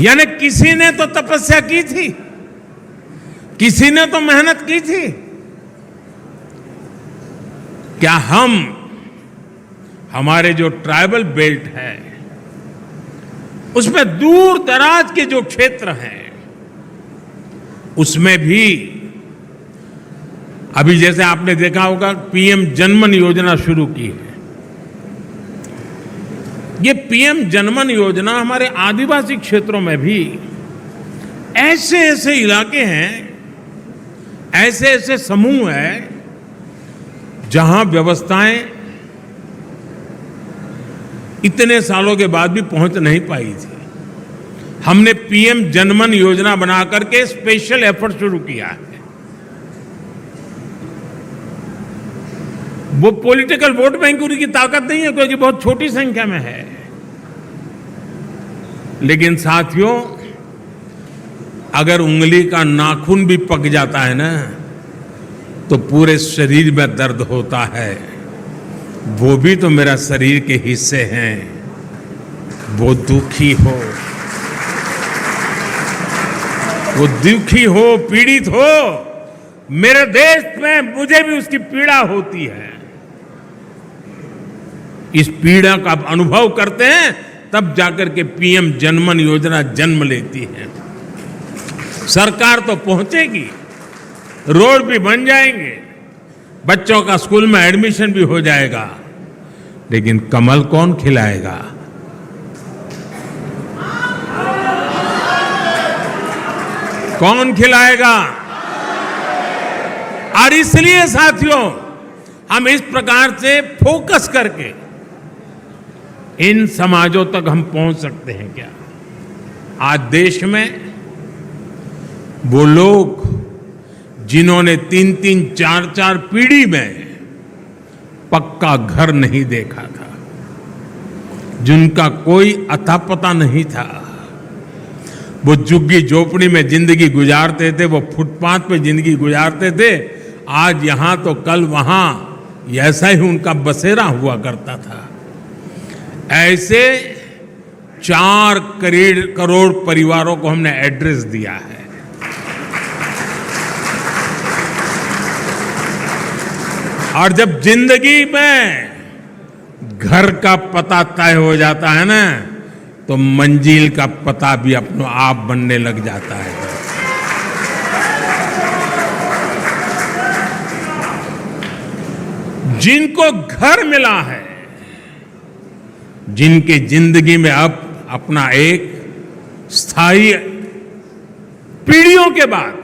यानी किसी ने तो तपस्या की थी, किसी ने तो मेहनत की थी। क्या हम, हमारे जो ट्राइबल बेल्ट है उसमें दूर दराज के जो क्षेत्र हैं उसमें भी अभी जैसे आपने देखा होगा पीएम जनमन योजना शुरू की है। ये पीएम जनमन योजना हमारे आदिवासी क्षेत्रों में भी ऐसे ऐसे इलाके हैं, ऐसे ऐसे समूह हैं जहां व्यवस्थाएं इतने सालों के बाद भी पहुंच नहीं पाई थी। हमने पीएम जनमन योजना बना करके स्पेशल एफर्ट शुरू किया है। वो पॉलिटिकल वोट बैंक की ताकत नहीं है क्योंकि बहुत छोटी संख्या में है, लेकिन साथियों अगर उंगली का नाखून भी पक जाता है ना तो पूरे शरीर में दर्द होता है। वो भी तो मेरा शरीर के हिस्से हैं। वो दुखी हो, वो दुखी हो, पीड़ित हो, मेरे देश में मुझे भी उसकी पीड़ा होती है। इस पीड़ा का अनुभव करते हैं तब जाकर के पीएम जनमन योजना जन्म लेती है। सरकार तो पहुंचेगी, रोड भी बन जाएंगे, बच्चों का स्कूल में एडमिशन भी हो जाएगा, लेकिन कमल कौन खिलाएगा? कौन खिलाएगा? और इसलिए साथियों हम इस प्रकार से फोकस करके इन समाजों तक हम पहुंच सकते हैं। क्या आज देश में वो लोग जिन्होंने 3-3, 4-4 पीढ़ी में पक्का घर नहीं देखा था, जिनका कोई अता पता नहीं था, वो झुग्गी झोपड़ी में जिंदगी गुजारते थे, वो फुटपाथ पे जिंदगी गुजारते थे, आज यहां तो कल वहां, ऐसा ही उनका बसेरा हुआ करता था। ऐसे 4 करोड़ परिवारों को हमने एड्रेस दिया है। और जब जिंदगी में घर का पता तय हो जाता है ना तो मंजिल का पता भी अपने आप बनने लग जाता है। जिनको घर मिला है, जिनके जिंदगी में अब अपना एक स्थायी, पीढ़ियों के बाद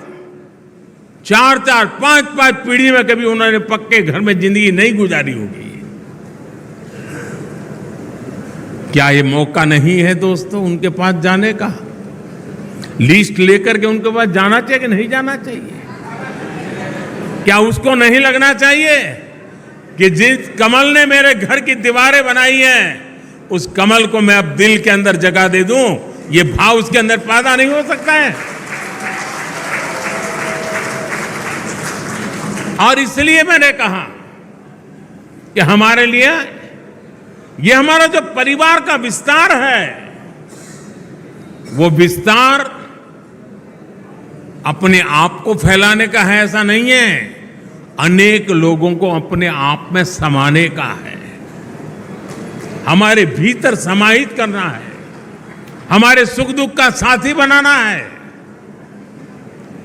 4-4, 5-5 पीढ़ी में कभी उन्होंने पक्के घर में जिंदगी नहीं गुजारी होगी, क्या ये मौका नहीं है दोस्तों उनके पास जाने का? लिस्ट लेकर के उनके पास जाना चाहिए कि नहीं जाना चाहिए? क्या उसको नहीं लगना चाहिए कि जिस कमल ने मेरे घर की दीवारें बनाई हैं उस कमल को मैं अब दिल के अंदर जगह दे दूं? ये भाव उसके अंदर पैदा नहीं हो सकता है? और इसलिए मैंने कहा कि हमारे लिए ये हमारा जो परिवार का विस्तार है, वो विस्तार अपने आप को फैलाने का है ऐसा नहीं है, अनेक लोगों को अपने आप में समाने का है, हमारे भीतर समाहित करना है, हमारे सुख दुख का साथी बनाना है।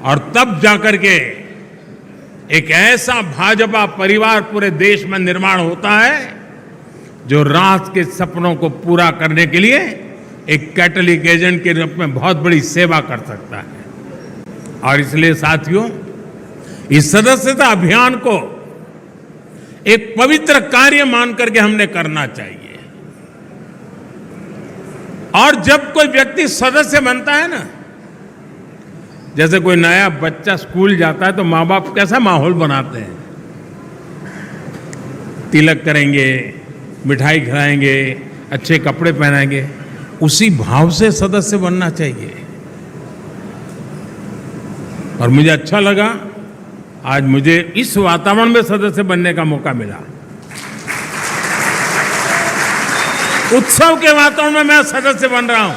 और तब जाकर के एक ऐसा भाजपा परिवार पूरे देश में निर्माण होता है जो राष्ट्र के सपनों को पूरा करने के लिए एक कैटलिक एजेंट के रूप में बहुत बड़ी सेवा कर सकता है। और इसलिए साथियों इस सदस्यता अभियान को एक पवित्र कार्य मान करके हमने करना चाहिए। और जब कोई व्यक्ति सदस्य बनता है ना, जैसे कोई नया बच्चा स्कूल जाता है तो माँ बाप कैसा माहौल बनाते हैं, तिलक करेंगे, मिठाई खिलाएंगे, अच्छे कपड़े पहनाएंगे, उसी भाव से सदस्य बनना चाहिए। और मुझे अच्छा लगा आज मुझे इस वातावरण में सदस्य बनने का मौका मिला। उत्सव के वातावरण में मैं सदस्य बन रहा हूं।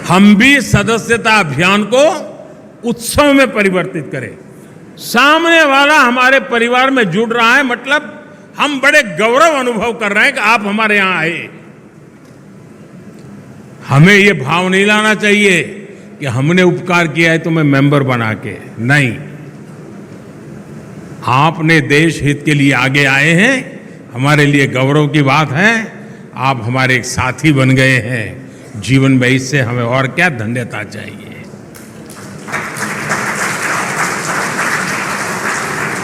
हम भी सदस्यता अभियान को उत्सव में परिवर्तित करें। सामने वाला हमारे परिवार में जुड़ रहा है, मतलब हम बड़े गौरव अनुभव कर रहे हैं कि आप हमारे यहां आए। हमें ये भाव नहीं लाना चाहिए कि हमने उपकार किया है तुम्हें मेंबर बना के। नहीं, आपने देश हित के लिए आगे आए हैं, हमारे लिए गौरव की बात है। आप हमारे एक साथी बन गए हैं जीवन में, इससे हमें और क्या धन्यता चाहिए।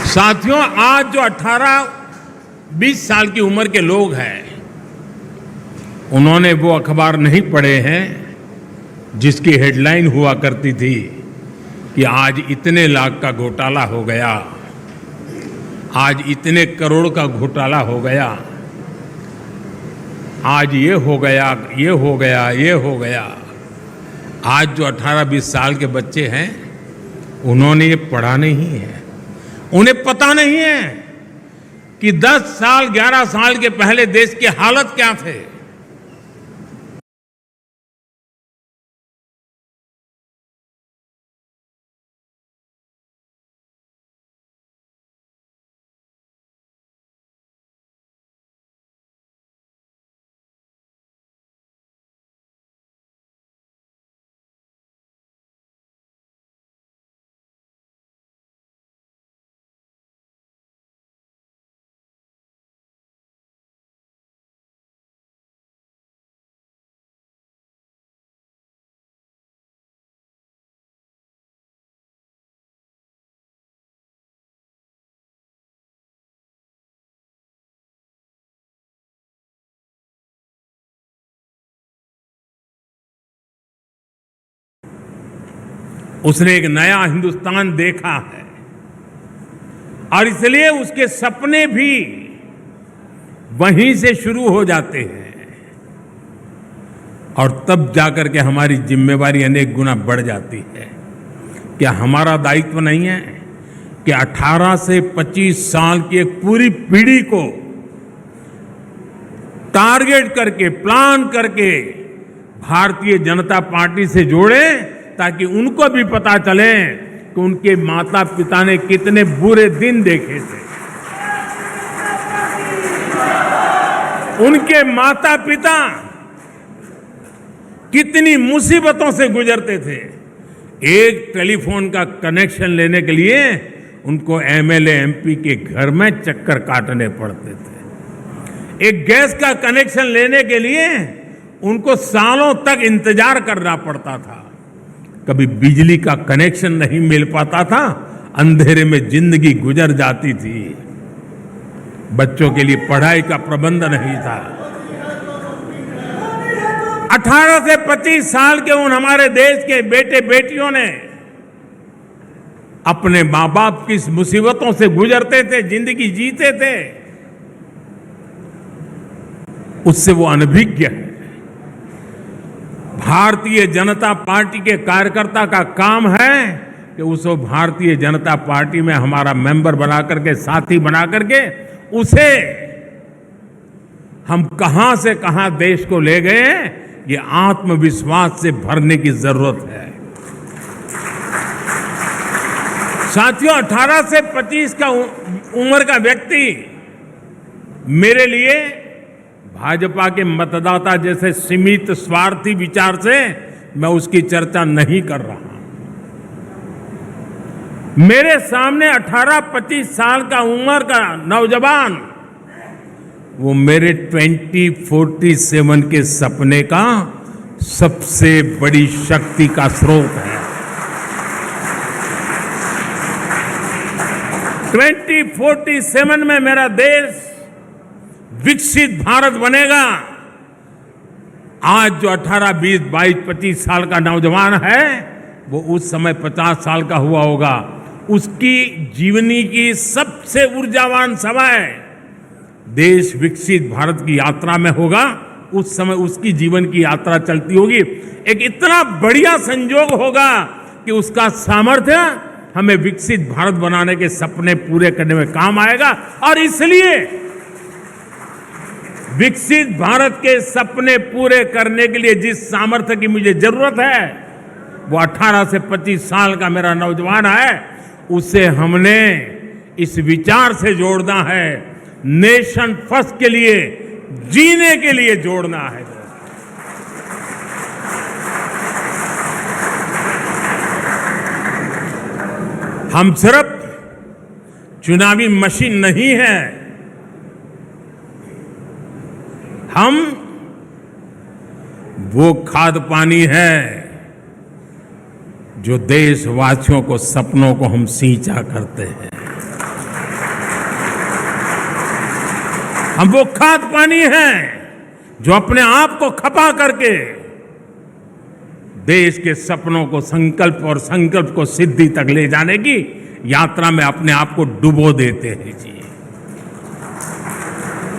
साथियों, आज जो 18-20 साल की उम्र के लोग हैं, उन्होंने वो अखबार नहीं पढ़े हैं जिसकी हेडलाइन हुआ करती थी कि आज इतने लाख का घोटाला हो गया, आज इतने करोड़ का घोटाला हो गया, आज ये हो गया, ये हो गया, ये हो गया। आज जो 18-20 साल के बच्चे हैं, उन्होंने ये पढ़ा नहीं है। उन्हें पता नहीं है कि 10 साल 11 साल के पहले देश की हालत क्या थे। उसने एक नया हिंदुस्तान देखा है और इसलिए उसके सपने भी वहीं से शुरू हो जाते हैं और तब जाकर के हमारी जिम्मेवारी अनेक गुना बढ़ जाती है। क्या हमारा दायित्व नहीं है कि 18 से 25 साल की एक पूरी पीढ़ी को टारगेट करके, प्लान करके भारतीय जनता पार्टी से जोड़े, ताकि उनको भी पता चले कि उनके माता पिता ने कितने बुरे दिन देखे थे, उनके माता पिता कितनी मुसीबतों से गुजरते थे। एक टेलीफोन का कनेक्शन लेने के लिए उनको एमएलए एमपी के घर में चक्कर काटने पड़ते थे। एक गैस का कनेक्शन लेने के लिए उनको सालों तक इंतजार करना पड़ता था। कभी बिजली का कनेक्शन नहीं मिल पाता था, अंधेरे में जिंदगी गुजर जाती थी। बच्चों के लिए पढ़ाई का प्रबंध नहीं था। 18 से 25 साल के उन हमारे देश के बेटे बेटियों ने अपने मां बाप की मुसीबतों से गुजरते थे, जिंदगी जीते थे, उससे वो अनभिज्ञ है। भारतीय जनता पार्टी के कार्यकर्ता का काम है कि उसको भारतीय जनता पार्टी में हमारा मेंबर बना करके, साथी बना करके, उसे हम कहां से कहां देश को ले गए, ये आत्मविश्वास से भरने की जरूरत है। साथियों, 18 से 25 का उम्र का व्यक्ति मेरे लिए भाजपा के मतदाता जैसे सीमित स्वार्थी विचार से मैं उसकी चर्चा नहीं कर रहा। मेरे सामने 18-25 साल का उम्र का नौजवान, वो मेरे 2047 के सपने का सबसे बड़ी शक्ति का स्रोत है। 2047 में मेरा देश विकसित भारत बनेगा। आज जो 18, 20, 22, 25 साल का नौजवान है, वो उस समय 50 साल का हुआ होगा। उसकी जीवनी की सबसे ऊर्जावान समय देश विकसित भारत की यात्रा में होगा। उस समय उसकी जीवन की यात्रा चलती होगी। एक इतना बढ़िया संयोग होगा कि उसका सामर्थ्य हमें विकसित भारत बनाने के सपने पूरे करने में काम आएगा। और इसलिए विकसित भारत के सपने पूरे करने के लिए जिस सामर्थ्य की मुझे जरूरत है, वो 18 से 25 साल का मेरा नौजवान है, उसे हमने इस विचार से जोड़ना है, नेशन फर्स्ट के लिए, जीने के लिए जोड़ना है। हम सिर्फ चुनावी मशीन नहीं है, हम वो खाद पानी है जो देशवासियों को सपनों को हम सींचा करते हैं। हम वो खाद पानी हैं जो अपने आप को खपा करके देश के सपनों को संकल्प और संकल्प को सिद्धि तक ले जाने की यात्रा में अपने आप को डुबो देते हैं जी।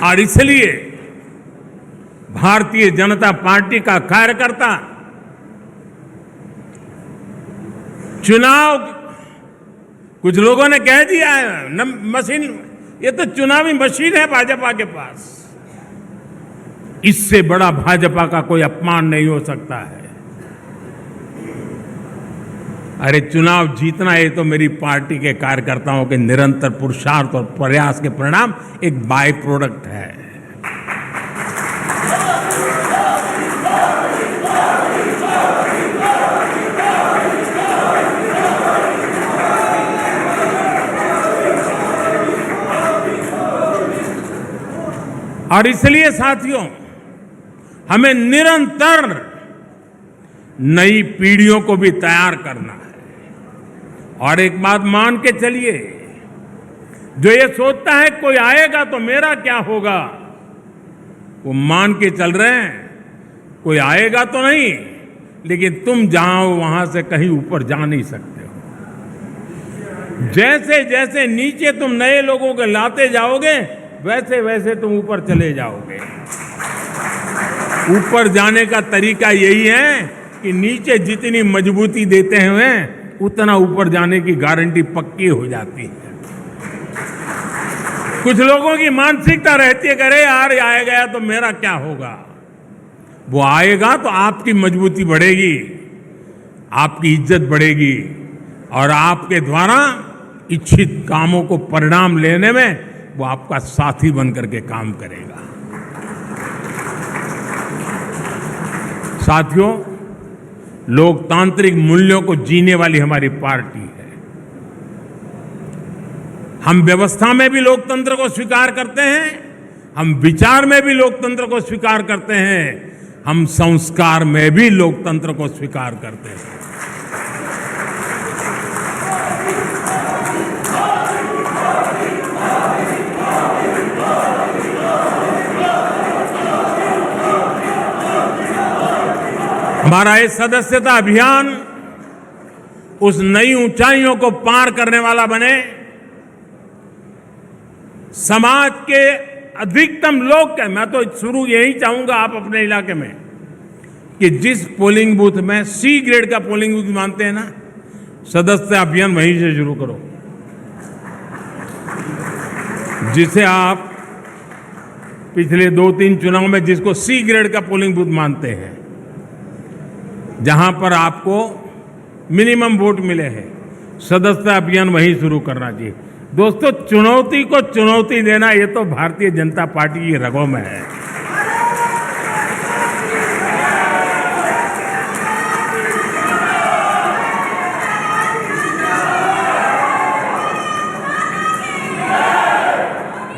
और इसलिए भारतीय जनता पार्टी का कार्यकर्ता चुनाव, कुछ लोगों ने कह दिया है मशीन, ये तो चुनावी मशीन है भाजपा के पास। इससे बड़ा भाजपा का कोई अपमान नहीं हो सकता है। अरे चुनाव जीतना ये तो मेरी पार्टी के कार्यकर्ताओं के निरंतर पुरुषार्थ और प्रयास के परिणाम एक बाय प्रोडक्ट है। और इसलिए साथियों, हमें निरंतर नई पीढ़ियों को भी तैयार करना है। और एक बात मान के चलिए, जो ये सोचता है कोई आएगा तो मेरा क्या होगा, वो मान के चल रहे हैं कोई आएगा तो नहीं, लेकिन तुम जाओ वहां से कहीं ऊपर जा नहीं सकते हो। जैसे जैसे नीचे तुम नए लोगों को लाते जाओगे, वैसे वैसे तुम ऊपर चले जाओगे। ऊपर जाने का तरीका यही है कि नीचे जितनी मजबूती देते हुए उतना ऊपर जाने की गारंटी पक्की हो जाती है। कुछ लोगों की मानसिकता रहती है, करे यार आए गया तो मेरा क्या होगा। वो आएगा तो आपकी मजबूती बढ़ेगी, आपकी इज्जत बढ़ेगी और आपके द्वारा इच्छित कामों को परिणाम लेने में वो आपका साथी बनकर के काम करेगा। साथियों, लोकतांत्रिक मूल्यों को जीने वाली हमारी पार्टी है। हम व्यवस्था में भी लोकतंत्र को स्वीकार करते हैं, हम विचार में भी लोकतंत्र को स्वीकार करते हैं, हम संस्कार में भी लोकतंत्र को स्वीकार करते हैं। हमारा ये सदस्यता अभियान उस नई ऊंचाइयों को पार करने वाला बने, समाज के अधिकतम लोग के, मैं तो शुरू यही चाहूंगा आप अपने इलाके में, कि जिस पोलिंग बूथ में सी ग्रेड का पोलिंग बूथ मानते हैं ना, सदस्यता अभियान वहीं से शुरू करो। जिसे आप पिछले 2-3 चुनाव में जिसको सी ग्रेड का पोलिंग बूथ मानते हैं, जहां पर आपको मिनिमम वोट मिले हैं, सदस्यता अभियान वहीं शुरू करना चाहिए। दोस्तों, चुनौती को चुनौती देना ये तो भारतीय जनता पार्टी की रगों में है।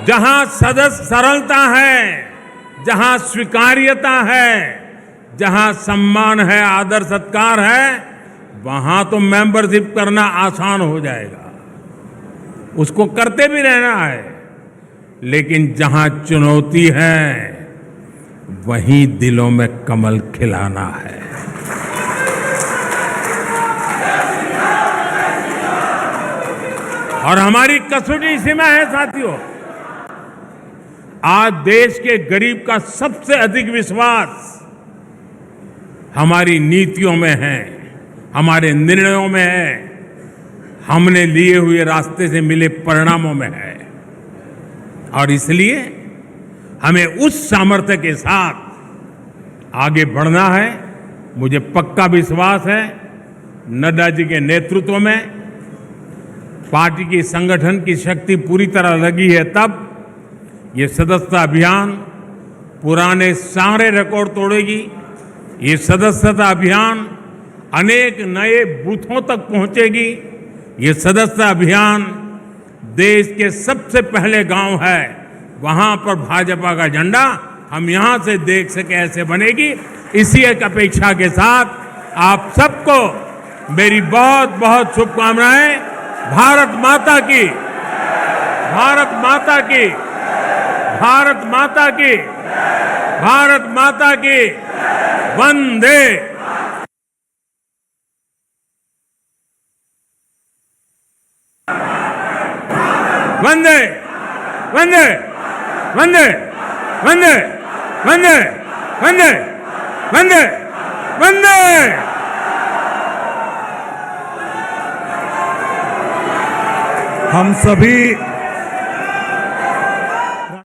जहां सदस्य सरलता है, जहां स्वीकार्यता है, जहां सम्मान है, आदर सत्कार है, वहां तो मेंबरशिप करना आसान हो जाएगा, उसको करते भी रहना है। लेकिन जहां चुनौती है, वहीं दिलों में कमल खिलाना है। और हमारी कसौटी सीमा है साथियों। आज देश के गरीब का सबसे अधिक विश्वास हमारी नीतियों में है, हमारे निर्णयों में है, हमने लिए हुए रास्ते से मिले परिणामों में है। और इसलिए हमें उस सामर्थ्य के साथ आगे बढ़ना है। मुझे पक्का विश्वास है नड्डा जी के नेतृत्व में पार्टी की संगठन की शक्ति पूरी तरह लगी है, तब ये सदस्यता अभियान पुराने सारे रिकॉर्ड तोड़ेगी। ये सदस्यता अभियान अनेक नए बूथों तक पहुंचेगी। ये सदस्यता अभियान देश के सबसे पहले गांव है, वहां पर भाजपा का झंडा हम यहां से देख सके ऐसे बनेगी। इसी एक अपेक्षा के साथ आप सबको मेरी बहुत बहुत शुभकामनाएं। भारत माता की, भारत माता की, भारत माता की, भारत माता की। वंदे वंदे वंदे वंदे वंदे वंदे वंदे वंदे वंदे। हम सभी